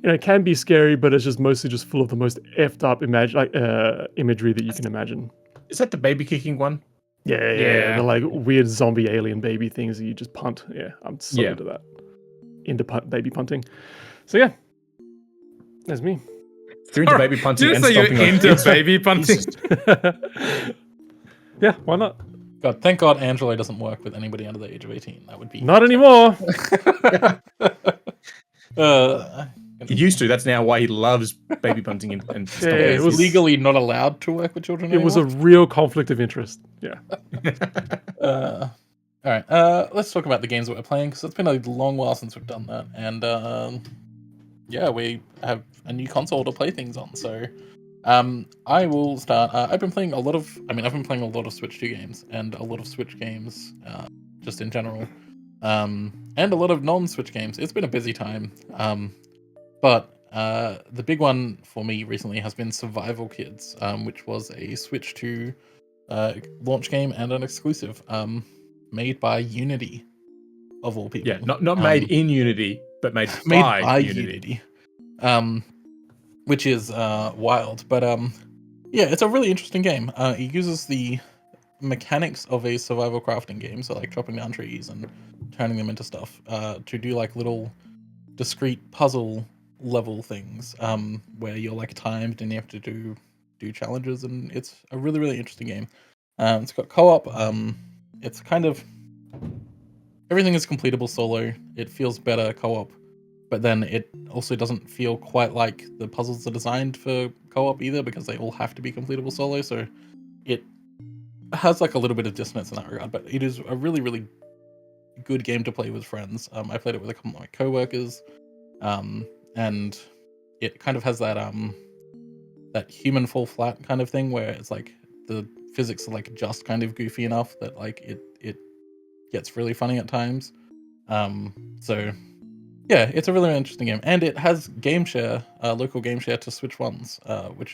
it can be scary, but it's just mostly just full of the most effed up imagery that you can imagine. Is that the baby kicking one? Yeah. The like weird zombie alien baby things that you just punt. Yeah, I'm so into that. Into baby punting. So yeah, that's me. You're into baby punting and stomping you're into baby punting. Yeah, why not? God, thank God Angelo doesn't work with anybody under the age of 18. That would be not anymore. He used to. That's now why he loves baby punting and stomping. Yeah, it was legally not allowed to work with children anymore. It was a real conflict of interest. Yeah. All right, let's talk about the games that we're playing, because it's been a long while since we've done that, and we have a new console to play things on. So, I will start. I've been playing a lot of Switch 2 games and a lot of Switch games, just in general, and a lot of non-Switch games. It's been a busy time, but the big one for me recently has been Survival Kids, which was a Switch 2 launch game and an exclusive. Made by Unity, of all people. Yeah, not made in Unity, but made by Unity. Which is wild. But it's a really interesting game. It uses the mechanics of a survival crafting game, so like chopping down trees and turning them into stuff, to do like little discrete puzzle level things, where you're like timed and you have to do challenges, and it's a really, really interesting game. It's got co-op. It's kind of everything is completable solo. It feels better co-op, but then it also doesn't feel quite like the puzzles are designed for co-op either, because they all have to be completable solo. So it has like a little bit of dissonance in that regard, but it is a really, really good game to play with friends. I played it with a couple of my coworkers, and it kind of has that human fall flat kind of thing, where it's like the physics are like just kind of goofy enough that like it gets really funny at times. So yeah, it's a really interesting game, and it has game share, local game share to Switch ones, which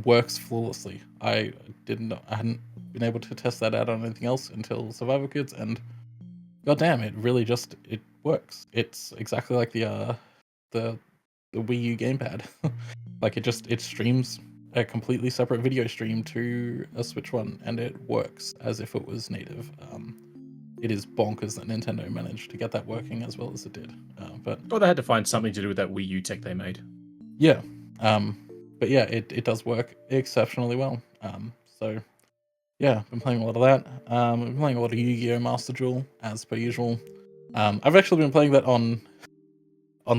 works flawlessly. I hadn't been able to test that out on anything else until Survival Kids, and goddamn, it really it works. It's exactly like the Wii U gamepad. Like it streams a completely separate video stream to a Switch one, and it works as if it was native. It is bonkers that Nintendo managed to get that working as well as it did. But they had to find something to do with that Wii U tech they made. Yeah. But yeah, it does work exceptionally well. So yeah, I've been playing a lot of that. I've been playing a lot of Yu-Gi-Oh! Master Duel, as per usual. I've actually been playing that on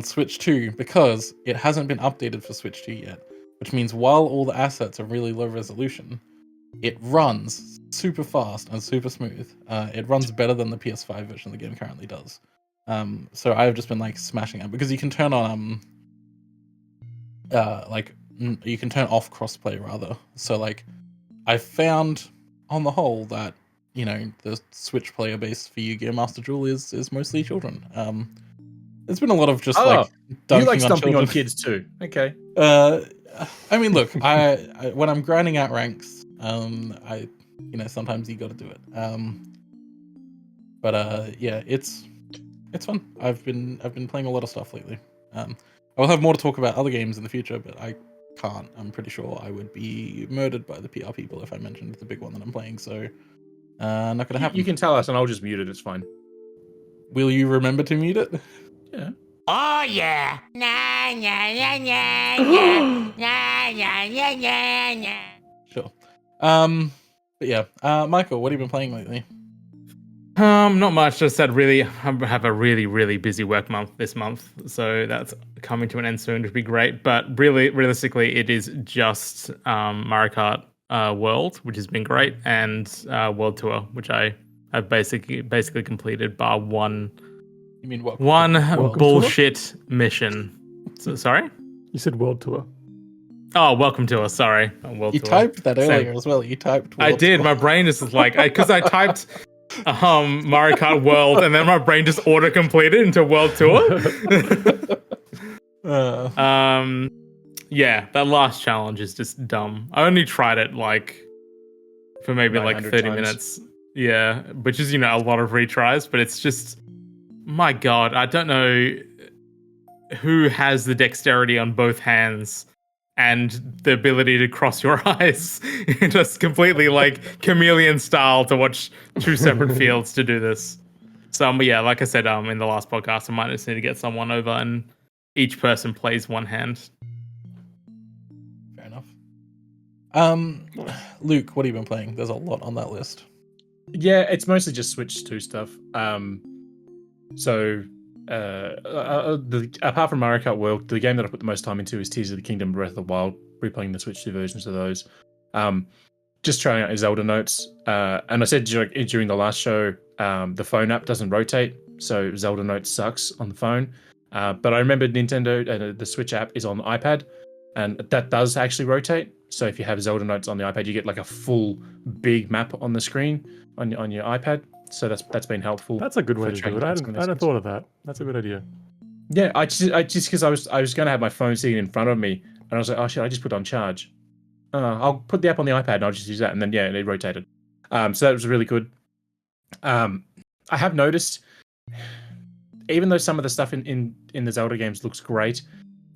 Switch 2 because it hasn't been updated for Switch 2 yet. Which means while all the assets are really low resolution, it runs super fast and super smooth. It runs better than the PS5 version of the game currently does. So I've just been like smashing it, because you can turn on you can turn off crossplay rather. So like I found on the whole that the Switch player base for Yu-Gi-Oh! Master Duel is mostly children. There's been a lot of just like you like on stomping children. on kids too. Okay. I mean, look, I when I'm grinding out ranks, sometimes you got to do it. Yeah, it's fun. I've been playing a lot of stuff lately. I'll have more to talk about other games in the future, but I can't. I'm pretty sure I would be murdered by the PR people if I mentioned the big one that I'm playing. So, not gonna happen. You can tell us, and I'll just mute it. It's fine. Will you remember to mute it? Yeah. Oh yeah. Nah, nah, nah, nah, nah, nah, nah, nah, nah, nah. Sure. But yeah, Michael, what have you been playing lately? Not much. Just said I have a really, really busy work month this month, so that's coming to an end soon, which would be great. But really, realistically, it is just Mario Kart World, which has been great, and World Tour, which I've basically completed, bar one. You mean what? One Welcome bullshit mission. So, sorry? You said World Tour. Oh, welcome to us. Sorry. World You Tour. typed that Same. earlier as well. You typed. I World did. Tour. My brain just was like, because I typed Mario Kart World, and then my brain just auto completed into World Tour. Yeah, that last challenge is just dumb. I only tried it for maybe 900 30 times. minutes. Yeah, which is a lot of retries, but it's just, my God, I don't know who has the dexterity on both hands and the ability to cross your eyes just completely chameleon style to watch two separate fields to do this. So yeah, like I said in the last podcast, I might just need to get someone over and each person plays one hand. Fair enough. Luke, what have you been playing? There's a lot on that list. Yeah, it's mostly just Switch 2 stuff. Apart from Mario Kart World, the game that I put the most time into is Tears of the Kingdom, Breath of the Wild, replaying the Switch 2 versions of those. Just trying out Zelda Notes. And I said during the last show, the phone app doesn't rotate, so Zelda Notes sucks on the phone. But I remember Nintendo, the Switch app is on the iPad, and that does actually rotate. So if you have Zelda Notes on the iPad, you get a full big map on the screen on your iPad. So that's been helpful. That's a good way to do it. I hadn't thought of that. That's a good idea. Yeah, I just because I was going to have my phone sitting in front of me, and I was like, oh shit, I just put it on charge. I'll put the app on the iPad and I'll just use that, and then it rotated. So that was really good. I have noticed, even though some of the stuff in the Zelda games looks great,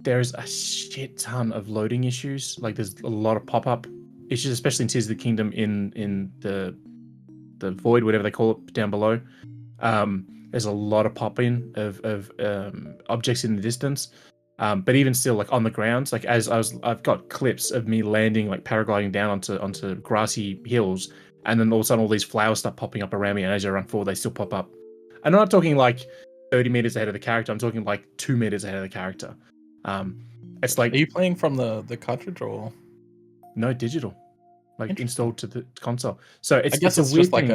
there's a shit ton of loading issues. There's a lot of pop-up issues, especially in Tears of the Kingdom in the void, whatever they call it, down below. There's a lot of pop-in of objects in the distance. But even still, on the grounds, I've got clips of me landing, paragliding down onto grassy hills, and then all of a sudden all these flowers start popping up around me, and as I run forward, they still pop up. And I'm not talking 30 meters ahead of the character. I'm talking 2 meters ahead of the character. It's Are you playing from the cartridge or no digital, installed to the console. So I guess it's it's a weird just thing.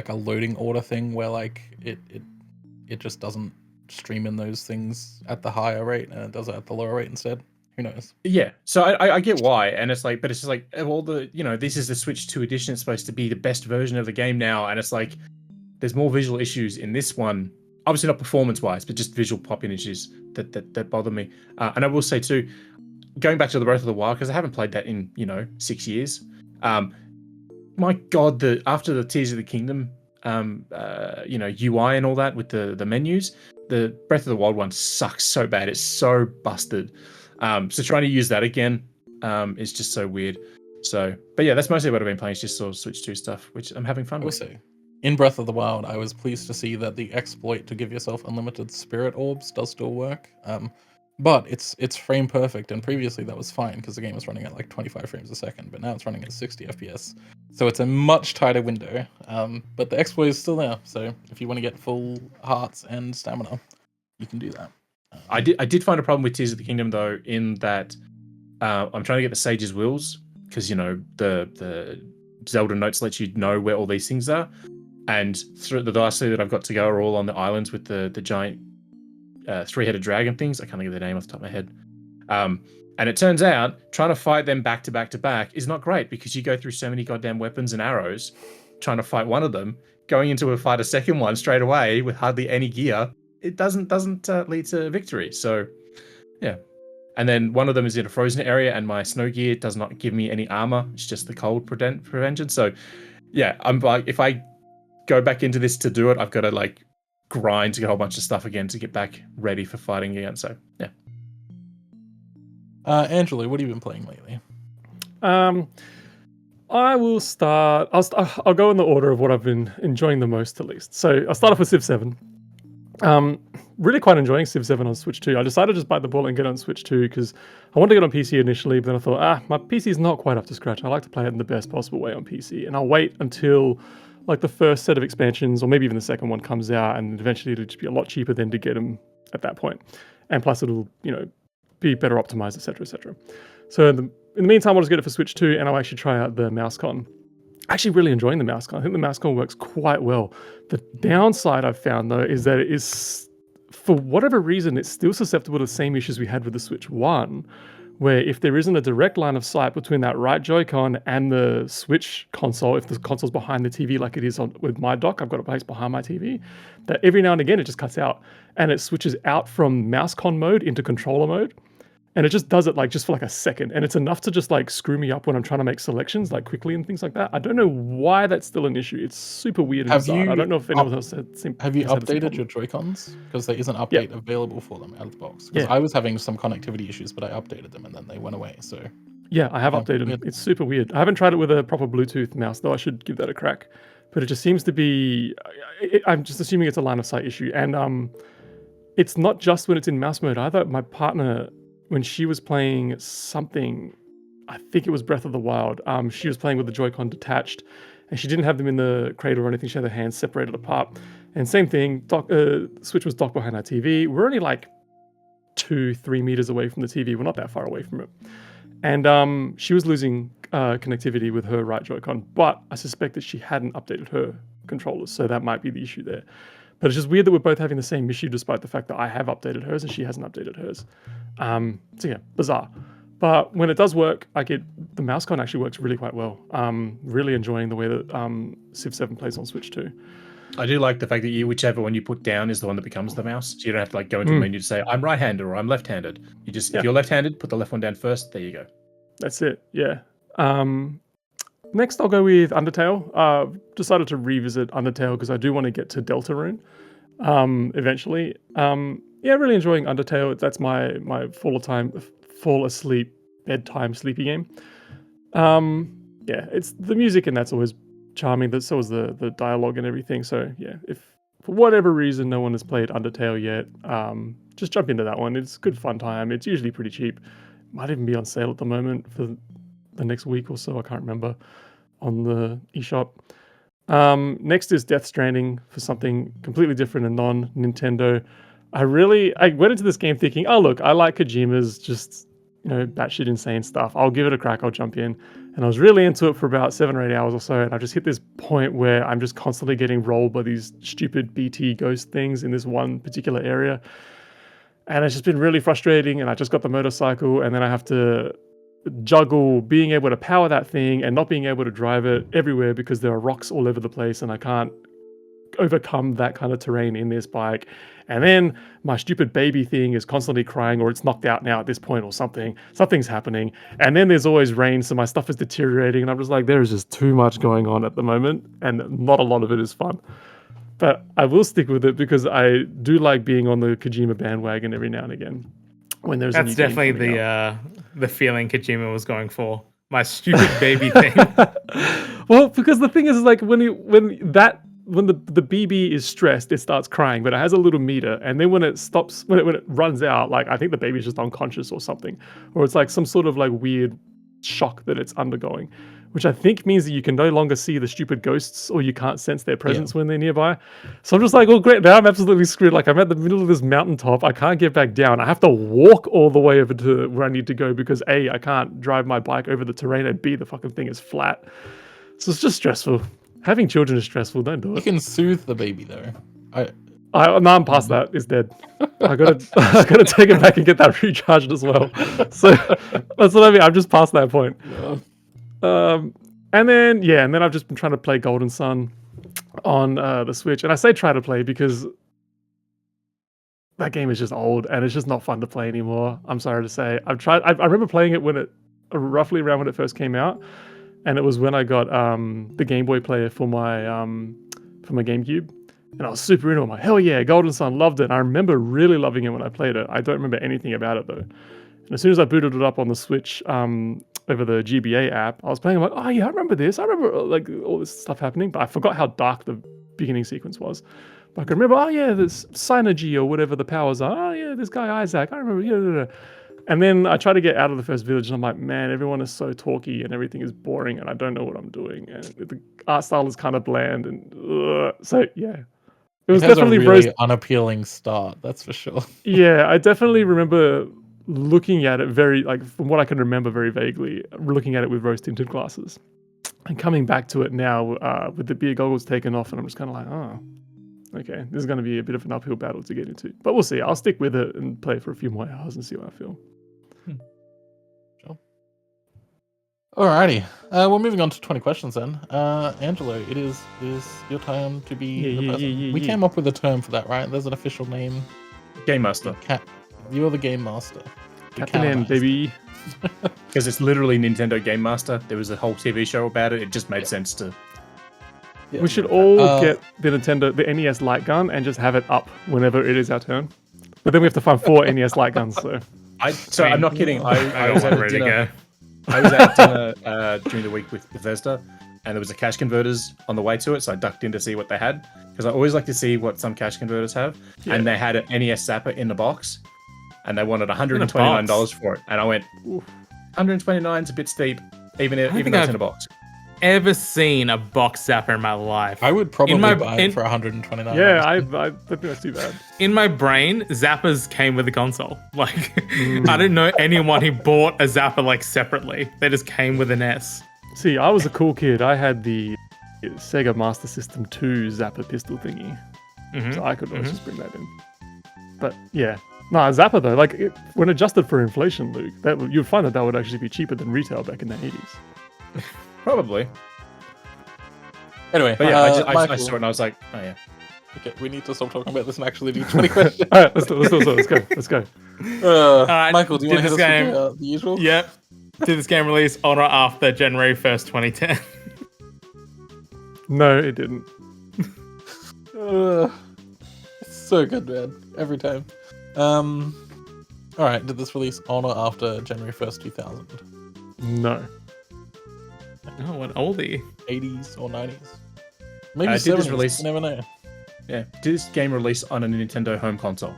a loading order thing where it just doesn't stream in those things at the higher rate and it does it at the lower rate instead. Who knows? Yeah, so I get why, and it's but it's just of all the this is the Switch 2 edition. It's supposed to be the best version of the game now, and it's there's more visual issues in this one. Obviously not performance wise, but just visual pop-in issues that bother me. And I will say too, going back to the Breath of the Wild, because I haven't played that in 6 years. My God, after the Tears of the Kingdom, UI and all that with the menus, the Breath of the Wild one sucks so bad. It's so busted. So trying to use that again is just so weird. So, but yeah, that's mostly what I've been playing. It's just sort of Switch 2 stuff, which I'm having fun with. Also, in Breath of the Wild, I was pleased to see that the exploit to give yourself unlimited spirit orbs does still work. But it's frame perfect, and previously that was fine because the game was running at 25 frames a second, but now it's running at 60 FPS. So it's a much tighter window. But the exploit is still there. So if you want to get full hearts and stamina, you can do that. I did find a problem with Tears of the Kingdom though, in that I'm trying to get the Sage's Wills because the Zelda Notes let you know where all these things are, and through the last two that I've got to go are all on the islands with the giant three-headed dragon things. I can't think of their name off the top of my head. And it turns out trying to fight them back to back to back is not great because you go through so many goddamn weapons and arrows trying to fight one of them, going into a fight a second one straight away with hardly any gear. It doesn't lead to victory. So, yeah, And then one of them is in a frozen area, and my snow gear does not give me any armor. It's just the cold prevention. So, yeah, I'm like, if I go back into this to do it, I've got to like grind to get a whole bunch of stuff again to get back ready for fighting again. So, yeah. Angelo, what have you been playing lately? I will start. I'll go in the order of what I've been enjoying the most, at least. So I'll start off with Civ 7. Really quite enjoying Civ 7 on Switch 2. I decided to just bite the bullet and get it on Switch 2 because I wanted to get on PC initially, but then I thought, my PC is not quite up to scratch. I like to play it in the best possible way on PC, and I'll wait until like the first set of expansions, or maybe even the second one, comes out, and eventually it'll just be a lot cheaper than to get them at that point. And plus, it'll be better optimized, etc., etc. So in the meantime, I'll just get it for Switch 2, and I'll actually try out the MouseCon. Actually really enjoying the MouseCon. I think the MouseCon works quite well. The downside I've found, though, is that it is, for whatever reason, it's still susceptible to the same issues we had with the Switch 1, where if there isn't a direct line of sight between that right Joy-Con and the Switch console, if the console's behind the TV like it is with my dock, I've got it placed behind my TV, that every now and again it just cuts out, and it switches out from MouseCon mode into controller mode. And it just does it just for a second. And it's enough to just screw me up when I'm trying to make selections quickly and things like that. I don't know why that's still an issue. It's super weird and bizarre. I don't know if anyone else has seen. Have you updated your Joy-Cons? Because there is an update available for them out of the box. Because I was having some connectivity issues, but I updated them and then they went away. So yeah, I have updated them. It's super weird. I haven't tried it with a proper Bluetooth mouse, though. I should give that a crack. But it just seems to be. I'm just assuming it's a line of sight issue, and it's not just when it's in mouse mode either. My partner, when she was playing something, I think it was Breath of the Wild, she was playing with the Joy-Con detached, and she didn't have them in the cradle or anything. She had their hands separated apart. And same thing, Switch was docked behind our TV. We're only 2-3 meters away from the TV. We're not that far away from it. And she was losing connectivity with her right Joy-Con, but I suspect that she hadn't updated her controllers, so that might be the issue there. But it's just weird that we're both having the same issue despite the fact that I have updated hers and she hasn't updated hers. So yeah, bizarre. But when it does work, the MouseCon actually works really quite well. Really enjoying the way that Civ 7 plays on Switch 2. I do like the fact that whichever one you put down is the one that becomes the mouse. So you don't have to go into the menu to say, I'm right-handed or I'm left-handed. You just, if you're left-handed, put the left one down first. There you go. That's it, yeah. Next, I'll go with Undertale. Decided to revisit Undertale because I do want to get to Deltarune eventually. Yeah, really enjoying Undertale. That's my fall asleep, bedtime sleepy game. Yeah, it's the music and that's always charming. So is the dialogue and everything. So yeah, if for whatever reason no one has played Undertale yet, just jump into that one. It's a good fun time. It's usually pretty cheap. Might even be on sale at the moment for the next week or so. I can't remember, on the eShop. Next is Death Stranding, for something completely different and non-Nintendo. I went into this game thinking, oh look, I like Kojima's just, batshit insane stuff. I'll give it a crack, I'll jump in. And I was really into it for about 7 or 8 hours or so, and I just hit this point where I'm just constantly getting rolled by these stupid BT ghost things in this one particular area. And it's just been really frustrating, and I just got the motorcycle, and then I have to juggle being able to power that thing and not being able to drive it everywhere because there are rocks all over the place and I can't overcome that kind of terrain in this bike. And then my stupid baby thing is constantly crying, or it's knocked out now at this point or something's happening. And then there's always rain, so my stuff is deteriorating, and I'm just like, there is just too much going on at the moment and not a lot of it is fun. But I will stick with it because I do like being on the Kojima bandwagon every now and again. When there's That's definitely the feeling Kojima was going for. My stupid baby thing. Well, because the thing is when the BB is stressed, it starts crying, but it has a little meter, and then when it stops, when it runs out, I think the baby's just unconscious or something, or it's some sort of weird shock that it's undergoing, which I think means that you can no longer see the stupid ghosts, or you can't sense their presence when they're nearby. So I'm just like, oh great, now I'm absolutely screwed. I'm at the middle of this mountaintop, I can't get back down. I have to walk all the way over to where I need to go because A, I can't drive my bike over the terrain, and B, the fucking thing is flat. So it's just stressful. Having children is stressful, don't do it. You can soothe the baby though. I'm past that. It's dead. I gotta take it back and get that recharged as well. So that's what I mean. I'm just past that point. And then I've just been trying to play Golden Sun on the Switch. And I say try to play because that game is just old and it's just not fun to play anymore. I'm sorry to say. I've tried. I remember playing it when it roughly around when it first came out, and it was when I got the Game Boy player for my GameCube, and I was super into it. I'm like, hell yeah, Golden Sun, loved it. And I remember really loving it when I played it. I don't remember anything about it though. And as soon as I booted it up on the Switch over the GBA app, I was playing. I'm like, oh yeah, I remember this. I remember like all this stuff happening, but I forgot how dark the beginning sequence was. But I can remember, oh yeah, there's Synergy or whatever the powers are. Oh yeah, this guy Isaac. I remember. Yeah. And then I try to get out of the first village, and I'm like, man, everyone is so talky, and everything is boring, and I don't know what I'm doing, and the art style is kind of bland, and so yeah, it was definitely a really unappealing start. That's for sure. Yeah, I definitely remember looking at it very, like, from what I can remember very vaguely, looking at it with rose-tinted glasses, and coming back to it now with the beer goggles taken off, and I'm just kind of like, oh. Okay, this is going to be a bit of an uphill battle to get into. But we'll see. I'll stick with it and play for a few more hours and see how I feel. Sure. Alrighty. Well, moving on to 20 questions then. Angelo, it is your time to be the person. We came up with a term for that, right? There's an official name. Game Master. You're the Game Master. Captain N, baby. Because it's literally Nintendo Game Master. There was a whole TV show about it. It just made sense to... Yeah. We should all get the NES light gun and just have it up whenever it is our turn. But then we have to find 4 NES light guns. So I'm not kidding. I was at ready to go. I was at dinner during the week with Bethesda, and there was a cash converters on the way to it, so I ducked in to see what they had, because I always like to see what some cash converters have. Yeah. And they had an NES Zapper in the box, and they wanted $129 for it. And I went, oof, $129 is a bit steep, even though it's in a box. Ever seen a box Zapper in my life? I would probably buy it for $129. Yeah, I don't think that's too bad. In my brain, Zappers came with the console. Like, I didn't know anyone who bought a Zapper like separately. They just came with an S. See, I was a cool kid. I had the Sega Master System 2 Zapper pistol thingy, so I could always just bring that in. But yeah, Zapper though, like when adjusted for inflation, Luke, you'd find that would actually be cheaper than retail back in the 80s. Probably. Anyway, but yeah, I saw it and I was like, oh yeah. Okay, we need to stop talking about this and actually do 20 questions. All right, let's go. Michael, do you want to hit us with the usual? Yep. Did this game release on or after January 1st, 2010? No, it didn't. It's so good, man. Every time. Alright, did this release on or after January 1st, 2000? No. Oh, what oldie? 80s or 90s? Maybe 70s, did this release... you never know. Yeah. Did this game release on a Nintendo home console?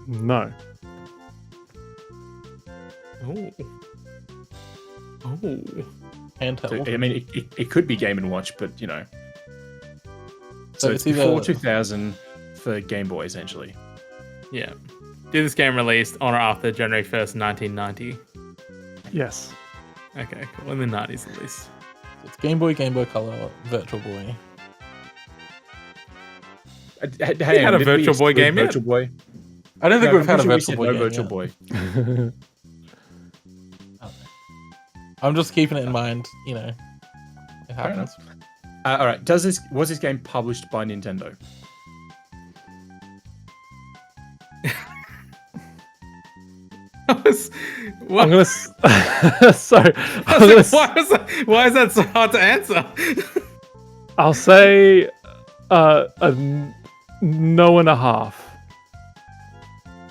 No. Oh. Handheld. So, I mean, it could be Game & Watch, but, you know. So it's either... before 2000 for Game Boy, essentially. Yeah. Did this game release on or after January 1st, 1990? Yes. Okay, cool. In the 90s at least. It's Game Boy Color, Virtual Boy. Hey, had a Virtual Boy game yet? Virtual Boy? I don't think we've had a Virtual Boy game Virtual yet. Boy. I'm just keeping it in mind, you know. It happens. All right. Was this game published by Nintendo? I'm gonna. Sorry. Why is that so hard to answer? I'll say a no and a half.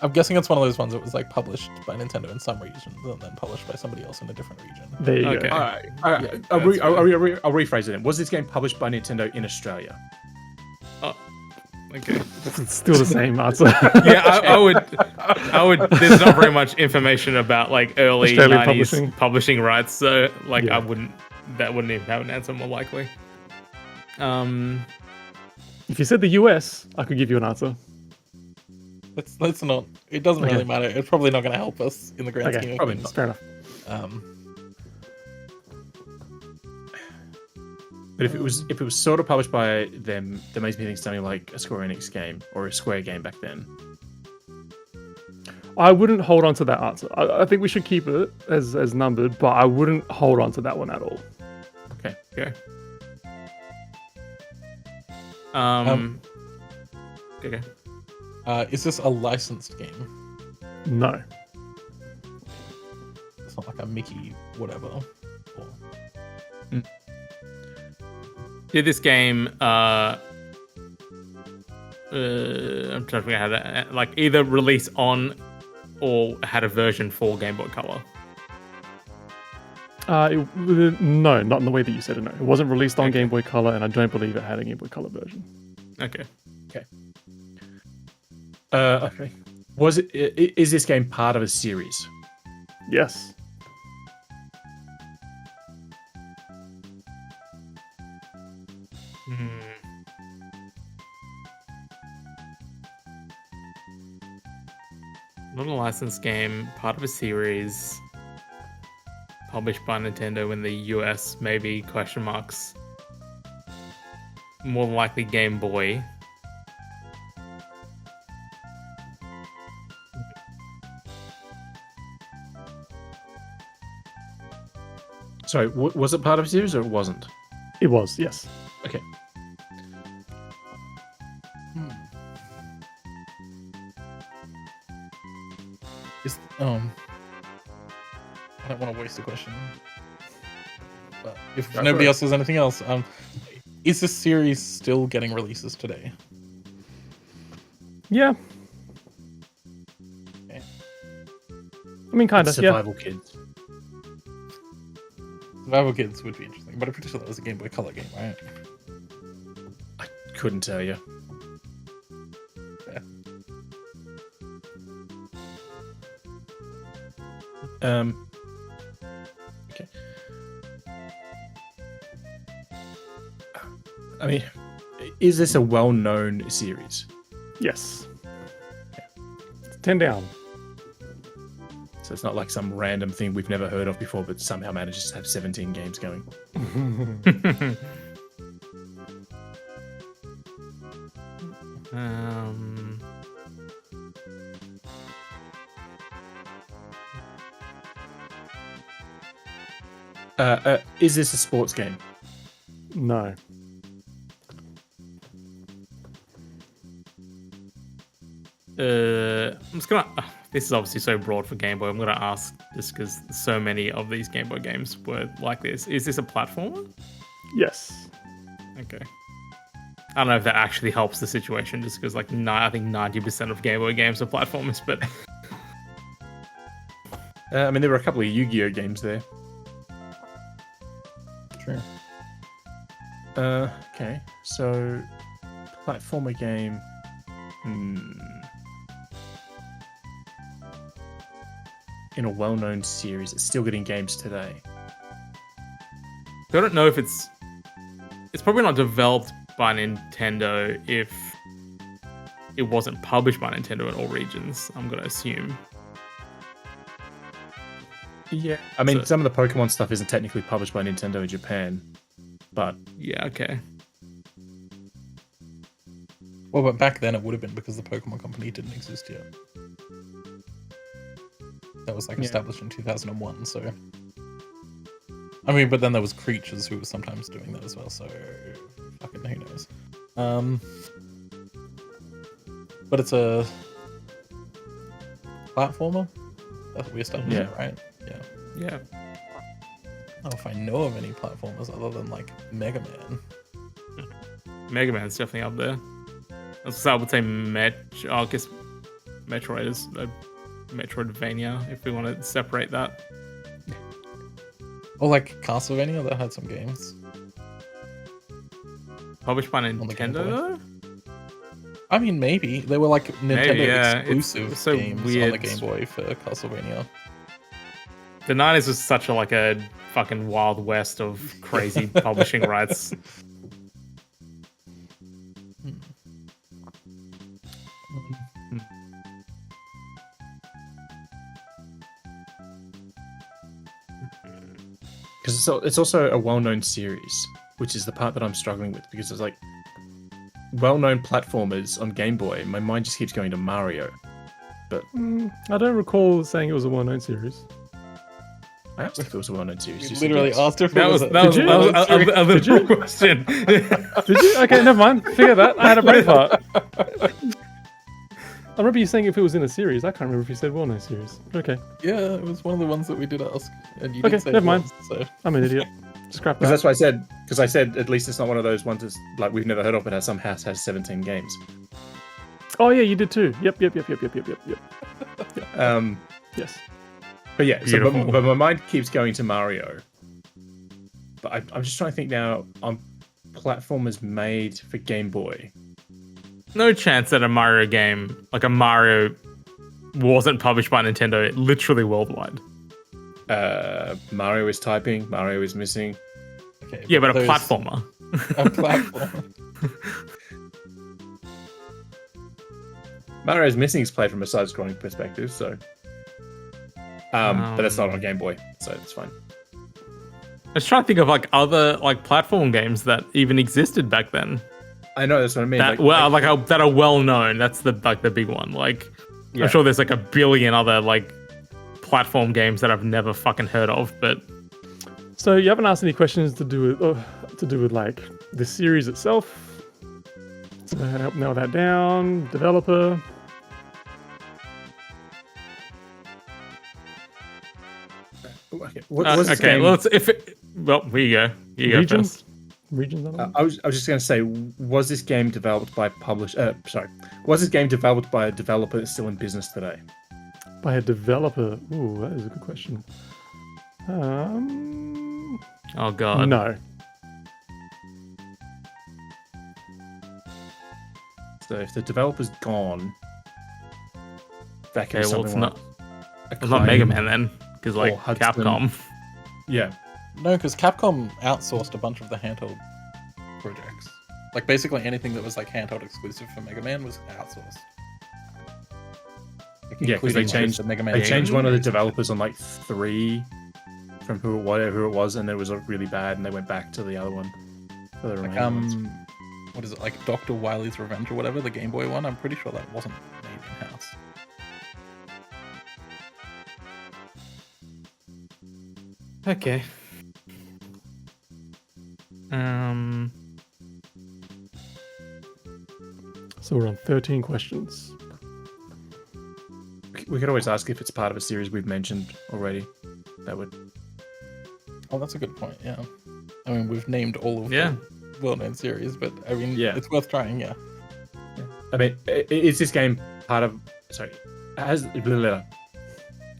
I'm guessing it's one of those ones that was like published by Nintendo in some regions and then published by somebody else in a different region. There you go. All right. Yeah, I'll rephrase it then. Was this game published by Nintendo in Australia? Oh, okay. It's still the same answer. Yeah, I would. There's not very much information about like early Australian 90s publishing rights, so like yeah. That wouldn't even have an answer more likely. If you said the US, I could give you an answer. Let's not. It doesn't really matter. It's probably not going to help us in the grand scheme of probably things. Not. Fair enough. But if it was sort of published by them, that makes me think something like a Square Enix game or a Square game back then. I wouldn't hold on to that answer. I think we should keep it as numbered, but I wouldn't hold on to that one at all. Okay. Okay. Is this a licensed game? No. It's not like a Mickey whatever. Or... Did this game? I'm trying to figure out how to like either release on or had a version for Game Boy Color. No, not in the way that you said it. No, it wasn't released on Okay. Game Boy Color, and I don't believe it had a Game Boy Color version. Okay. Okay. Was it? Is this game part of a series? Yes. Not a licensed game, part of a series, published by Nintendo in the US, maybe, question marks. More than likely Game Boy. Sorry, was it part of a series or it wasn't? It was, yes. Okay. Is I don't want to waste a question. But if Go nobody for it. else has anything else, is this series still getting releases today? Yeah. Okay. I mean, kind of, yeah. Survival Kids. Survival Kids would be interesting, but I'm pretty sure that was a Game Boy Color game, right? I couldn't tell you. Yeah. Okay. I mean, is this a well-known series? Yes. It's 10 down. So it's not like some random thing we've never heard of before, but somehow manages to have 17 games going. Is this a sports game? No. I'm just gonna. This is obviously so broad for Game Boy. I'm gonna ask just because so many of these Game Boy games were like this. Is this a platformer? Yes. Okay. I don't know if that actually helps the situation, just because like I think 90% of Game Boy games are platformers. But I mean, there were a couple of Yu-Gi-Oh games there. True. Okay, so platformer game. In a well-known series, it's still getting games today. I don't know if it's probably not developed by Nintendo if it wasn't published by Nintendo in all regions. I'm gonna assume. Yeah, I mean, So- some of the Pokemon stuff isn't technically published by Nintendo in Japan, but Yeah. Okay. Well, but back then it would have been because the Pokemon Company didn't exist yet. That was like Yeah. established in 2001, so... I mean, but then there was Creatures who was sometimes doing that as well, so... Fucking who knows. But it's a... platformer? That's what we established, Yeah. it, right? Yeah. Yeah. I don't know if I know of any platformers other than, like, Mega Man. Mega Man's definitely up there. I would say I guess Metroid is a Metroidvania if we want to separate that. Or, like, Castlevania, that had some games. Published by the Game Nintendo Boy. though? I mean, maybe. They were, like, Nintendo Maybe, yeah. exclusive It's so games on weird. the Game Boy for Castlevania. The 90s was such a fucking wild west of crazy publishing rights. because it's also a well-known series, which is the part that I'm struggling with, because it's like well-known platformers on Game Boy. My mind just keeps going to Mario. I don't recall saying it was a well-known series. I asked if it was a well-known series. You You said literally yes. asked if it That was a- that was Did you? a Did you? little question. Did you? Okay, never mind. Figure that. I had a brain fart. remember you saying if it was in a series. I can't remember if you said well-known series. Okay. Yeah, it was one of the ones that we did ask, and you Okay, did say never it mind. was, so I'm an idiot. Scrap Because that. that's what I said. Because I said at least it's not one of those ones that's like we've never heard of, but has some house has 17 games. Oh yeah, you did too. Yep. Yes. But yeah, so Beautiful. but my mind keeps going to Mario. But I'm just trying to think now on platformers made for Game Boy. No chance that a Mario game, like a Mario, wasn't published by Nintendo literally worldwide. Mario is typing. Mario is missing. okay. Yeah, but a those- platformer. A platform. Mario is missing is played from a side-scrolling perspective, so. But that's not on Game Boy, so it's fine. I was trying to think of like other like platform games that even existed back then. I know that's what I mean. That that are well known. That's the big one. Like Yeah. I'm sure there's like a billion other like platform games that I've never fucking heard of, but So you haven't asked any questions to do with like the series itself. So help nail that down. Developer. Okay. What's this okay. game? Well, here you go. Here you go Regions? first. Regions. I don't know. I was just going to say, was this game developed by was this game developed by a developer that's still in business today? By a developer. Ooh, that is a good question. Oh god. No. So if the developer's gone, that can Okay, be well something it's like not. It's not Mega Man then, because like Hudson. Capcom. Yeah. No, because Capcom outsourced a bunch of the handheld projects. Like basically anything that was like handheld exclusive for Mega Man was outsourced. Like, Yeah, because they including, like, changed the Mega Man. they game changed one of the series. developers on like 3 from whatever it was, and it was really bad, and they went back to the other one. For the Like remaining ones. what is it, like Dr. Wily's Revenge or whatever, the Game Boy one? I'm pretty sure that wasn't made in-house. Okay. So we're on 13 questions. We could always ask if it's part of a series we've mentioned already. That would. Oh, that's a good point, yeah. I mean, we've named all of Yeah. the well-known series, but I mean, Yeah. it's worth trying, yeah. I mean, is this game part of? Sorry,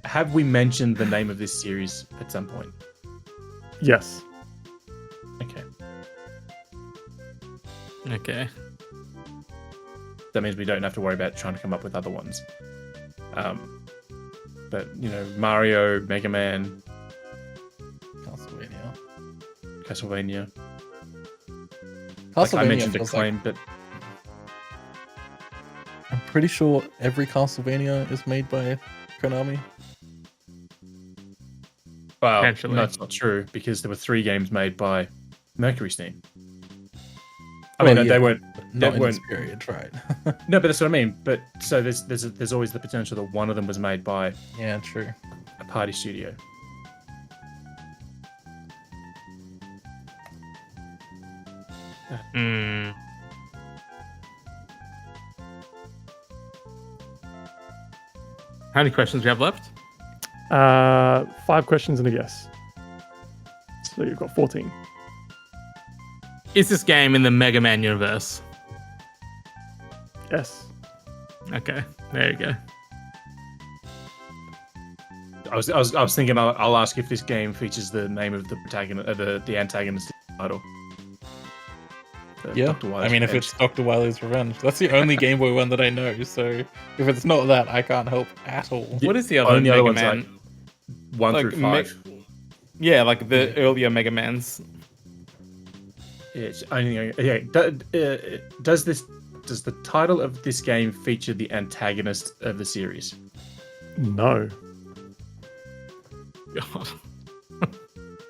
have we mentioned the name of this series at some point? Yes. Okay, Okay. that means we don't have to worry about trying to come up with other ones. But you know, Mario, Mega Man, Castlevania. Castlevania. Castlevania Like I mentioned feels Acclaim, like, but I'm pretty sure every Castlevania is made by Konami. well, Potentially. no, it's not true because there were 3 games made by Mercury Steam. I Well, mean, yeah, they weren't. Not in weren't- this period, right? No, but that's what I mean. But so there's always the potential that one of them was made by Yeah, true. a party studio. Hmm. How many questions do you have left? 5 questions and a guess. So you've got 14. Is this game in the Mega Man universe? Yes. Okay, there you go. I was thinking I'll ask if this game features the name of the protagonist, the antagonist title. Yeah, Dr. I Wily's mean, if Revenge. it's Dr. Wily's Revenge, that's the only Game Boy one that I know. So if it's not that, I can't help at all. Yeah, What is the other only other Mega ones Man? like 1 through 5. Yeah, like the earlier Mega Mans. It's only does the title of this game feature the antagonist of the series? No. God.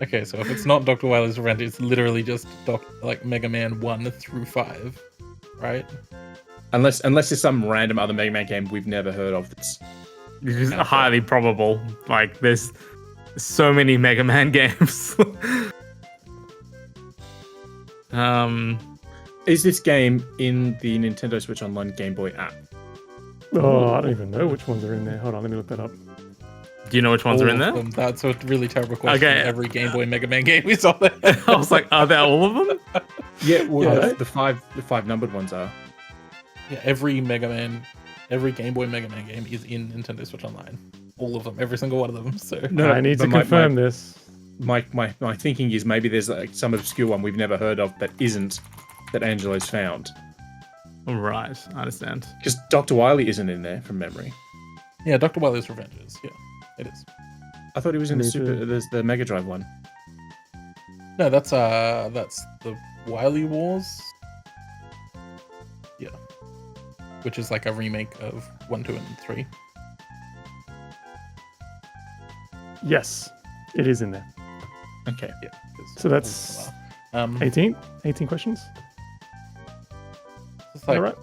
Okay, so if it's not Dr. Wily's Revenge, it's literally just Mega Man 1 through 5, right? Unless there's some random other Mega Man game we've never heard of. That's This is highly probable. Like, there's so many Mega Man games. Is this game in the Nintendo Switch Online Game Boy app? Oh, I don't even know which ones are in there. Hold on, let me look that up. Do you know which ones All are in of there? them. That's a really terrible question. Okay. Every Game Boy Mega Man game is on there. I was like, are there all of them? Yeah, well, Yeah. the five numbered ones are. Yeah, every Game Boy Mega Man game is in Nintendo Switch Online. All of them, every single one of them. So No, I need to but my- confirm this. My thinking is maybe there's like some obscure one we've never heard of that isn't that Angelo's found. Right, I understand. Because Dr. Wily isn't in there from memory. yeah, Dr. Wily's Revenges. Yeah, it is. I thought he was in the Me Super. too. There's the Mega Drive one. No, that's the Wily Wars. Yeah, which is like a remake of 1, 2, and 3. Yes, it is in there. Okay. Yeah. 'cause So that's all of them are. 18? 18 questions? It's Is like that right?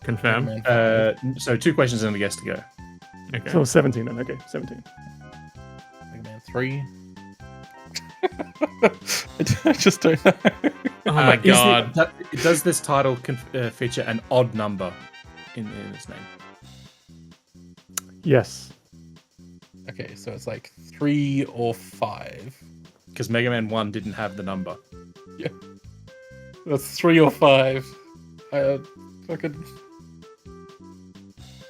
Confirm. Mega Man So 2 questions and a guess to go. Okay. So 17 then. Okay, 17. Mega Man 3. I just don't know. Oh my god. Does this title feature an odd number in its name? Yes. Okay, so it's like 3 or 5. Because Mega Man 1 didn't have the number. That's 3 or 5. Fucking.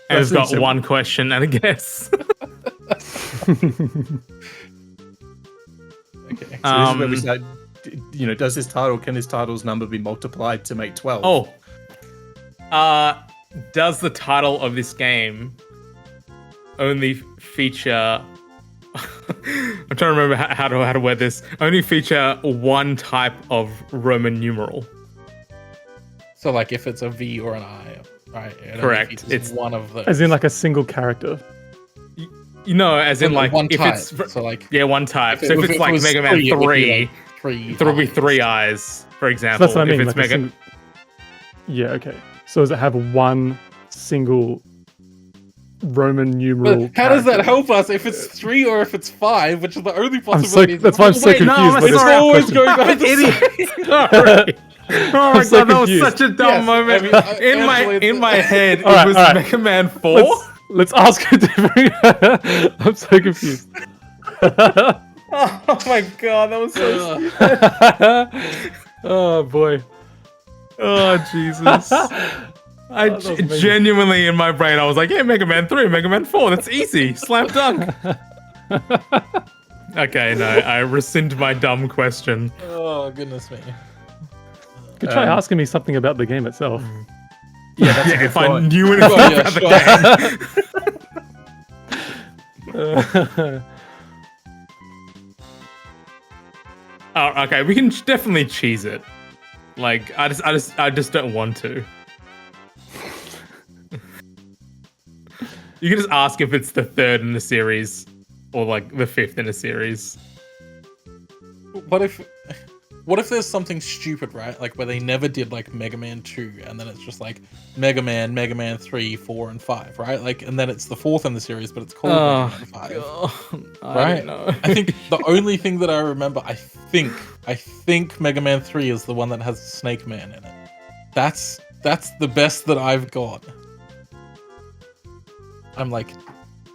And it's got So- one question and a guess. Okay. So this is where we start. Does this title? Can this title's number be multiplied to make 12? Oh. Does the title of this game only feature... I'm trying to remember how to word this. Only feature one type of Roman numeral. So, like, if it's a V or an I, right? It only Correct. features It's- one of those. As in like a single character. You know, as in like one if type. it's So, like, yeah, one type. if So if it it's like was Mega Man 3, it would be, 3, like, 3 there will be eyes. 3 eyes, for So example. that's what I mean. If it's Like Mega, yeah, okay. So does it have one single Roman numeral? But how does that character? help us if it's 3 or if it's 5, which is the only I'm so, possibility? that's why I'm so Wait, confused. no, by I'm this sorry. always question. going I'm down an the idiot. Sorry. Oh my so god, that was confused. such a dumb Yes, moment. I mean, Angela, in my head, All right, it was all right. Mega Man 4. Let's ask a different. I'm so confused. Oh my god, that was so stupid. Oh boy. Oh Jesus. I that was amazing. genuinely in my brain I was like, yeah, Mega Man 3, Mega Man 4, that's easy. Slam dunk. Okay, no, I rescind my dumb question. Oh, goodness me. Could try asking me something about the game itself. Yeah, that's a Yeah, good if I thought. knew anything Oh, yeah, about the sure. game. Oh, okay, we can definitely cheese it. Like, I just don't want to. You can just ask if it's the 3rd in the series or like the 5th in a series. What if there's something stupid, right? Like where they never did like Mega Man 2 and then it's just like Mega Man 3, 4, and 5, right? Like, and then it's the 4th in the series, but it's called Mega Man 5. I don't Right? know. I think the only thing that I remember, I think Mega Man 3 is the one that has Snake Man in it. That's the best that I've got. I'm like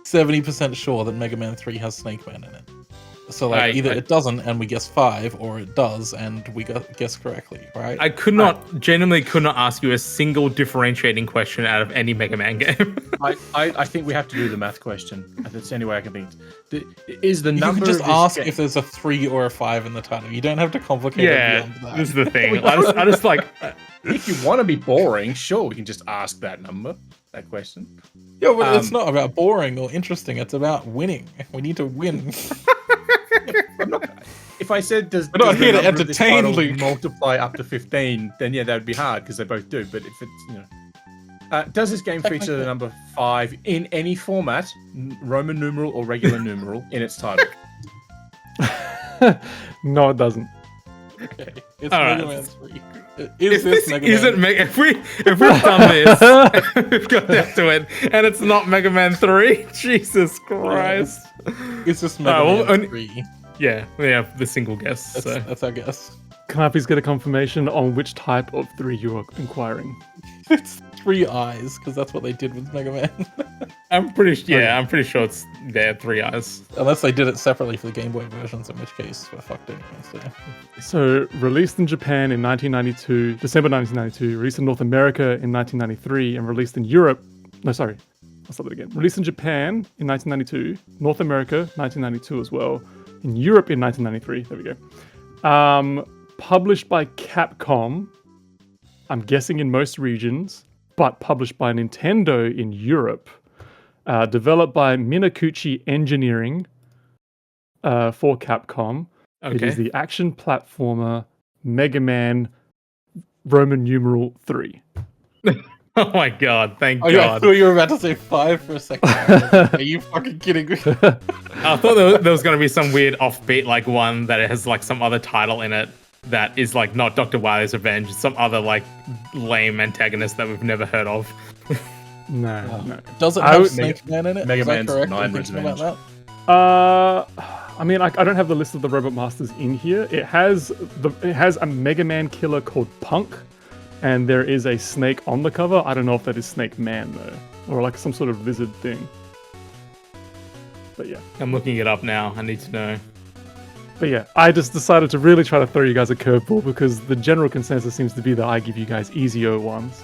70% sure that Mega Man 3 has Snake Man in it. So like either it doesn't and we guess 5, or it does and we guess correctly, right? I genuinely could not ask you a single differentiating question out of any Mega Man game. I think we have to do the math question. That's the only way I can think. Is the You number can just of this ask game- if there's a 3 or a 5 in the title. You don't have to complicate it Yeah, beyond that. this is the thing. I just like... If you want to be boring, sure, we can just ask that question. Yeah, but it's not about boring or interesting. It's about winning. We need to win. If I said does We're not the here to number of this entertain, title Luke. multiply up to 15, then yeah, that would be hard because they both do. But if it's does this game feature the number 5 in any format, Roman numeral or regular numeral, in its title? No, it doesn't. Okay, it's All Mega right. Man 3. If this Mega isn't Man? Mega... If we've done this, we've got down to it, and it's not Mega Man 3, Jesus Christ. It's just Mega well, Man 3. Yeah, we have the single guess. That's our guess. can I please get a confirmation on which type of 3 you are inquiring? It's 3 eyes, because that's what they did with Mega Man. I'm pretty sure it's there 3 eyes. Unless they did it separately for the Game Boy versions, in which case we're fucked anyway. So, released in Japan in 1992, December 1992, released in North America in 1993, and released in Europe. No, sorry, I'll start that again. Released in Japan in 1992, North America 1992 as well, in Europe in 1993. There we go. Published by Capcom, I'm guessing in most regions, but published by Nintendo in Europe. Developed by Minakuchi Engineering for Capcom. Okay. It is the action platformer Mega Man Roman numeral 3. Oh my god, thank Yeah, I god. thought you were about to say 5 for a second. Are you fucking kidding me? I thought there was going to be some weird offbeat like one that has like some other title in it that is like not Dr. Wily's Revenge, some other like lame antagonist that we've never heard of. No. Does it have Snake Man in it? Mega Is that Man's correct? Nine I'm thinking about Revenge. that. I mean, I don't have the list of the Robot Masters in here. It has a Mega Man killer called Punk, and there is a snake on the cover. I don't know if that is Snake Man though, or like some sort of lizard thing. But yeah. I'm looking it up now. I need to know. But yeah, I just decided to really try to throw you guys a curveball because the general consensus seems to be that I give you guys easier ones.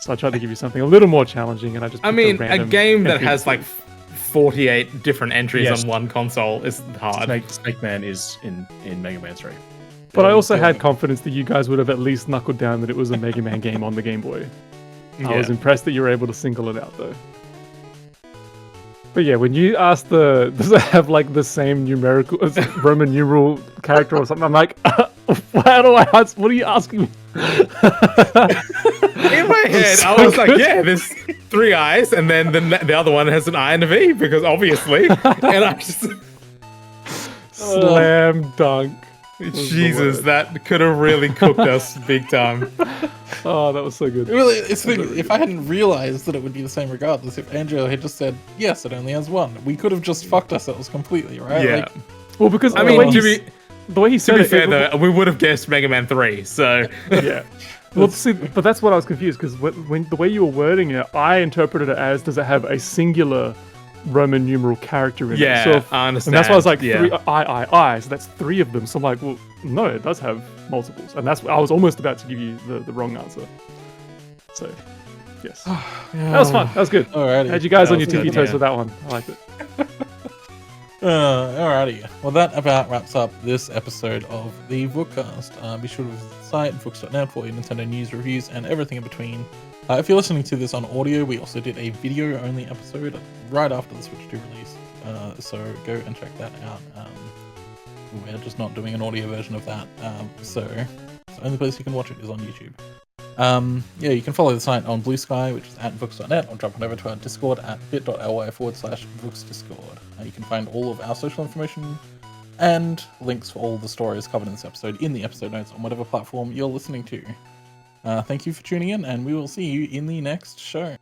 So I tried to give you something a little more challenging, and I just. I mean, a game that has like 48 different entries Yes. on one console is hard. Snake Man is in Mega Man 3. But I also had confidence that you guys would have at least knuckled down that it was a Mega Man game on the Game Boy. I was impressed that you were able to single it out though. But yeah, when you asked does it have like the same numerical Roman numeral character or something, I'm like, how do I ask? What are you asking me? In my head, I was like, yeah, there's 3 eyes, and then the other one has an I and a V, because obviously. And I just... Slam dunk. Jesus, that could have really cooked us big time. Oh, that was so good. Really, if I hadn't realized that it would be the same regardless, if Angelo had just said, yes, it only has 1, we could have just fucked ourselves completely, right? Yeah. Like, Well, because I mean, the way he said to be it, fair though, we would have guessed Mega Man 3, so... yeah. Well, see, but that's what I was confused because when the way you were wording it, I interpreted it as does it have a singular Roman numeral character in Yeah, it? So I understand. And that's why I was like, Yeah. 3 I. So that's 3 of them. So I'm like, well, no, it does have multiples, and that's I was almost about to give you the wrong answer. So, yes, that was fun. That was good. Alrighty. Had you guys That on your was tippy good, toes yeah. with that one. I liked it. Alrighty. Well, that about wraps up this episode of the Vookcast. Be sure to visit the site, Vooks.net, for your Nintendo news, reviews, and everything in between. If you're listening to this on audio, we also did a video-only episode right after the Switch 2 release. So go and check that out. We're just not doing an audio version of that. So the only place you can watch it is on YouTube. Yeah, you can follow the site on Blue Sky, which is at Vooks.net, or jump on over to our Discord at bit.ly/VooksDiscord. You can find all of our social information and links for all the stories covered in this episode in the episode notes on whatever platform you're listening to. Thank you for tuning in, and we will see you in the next show.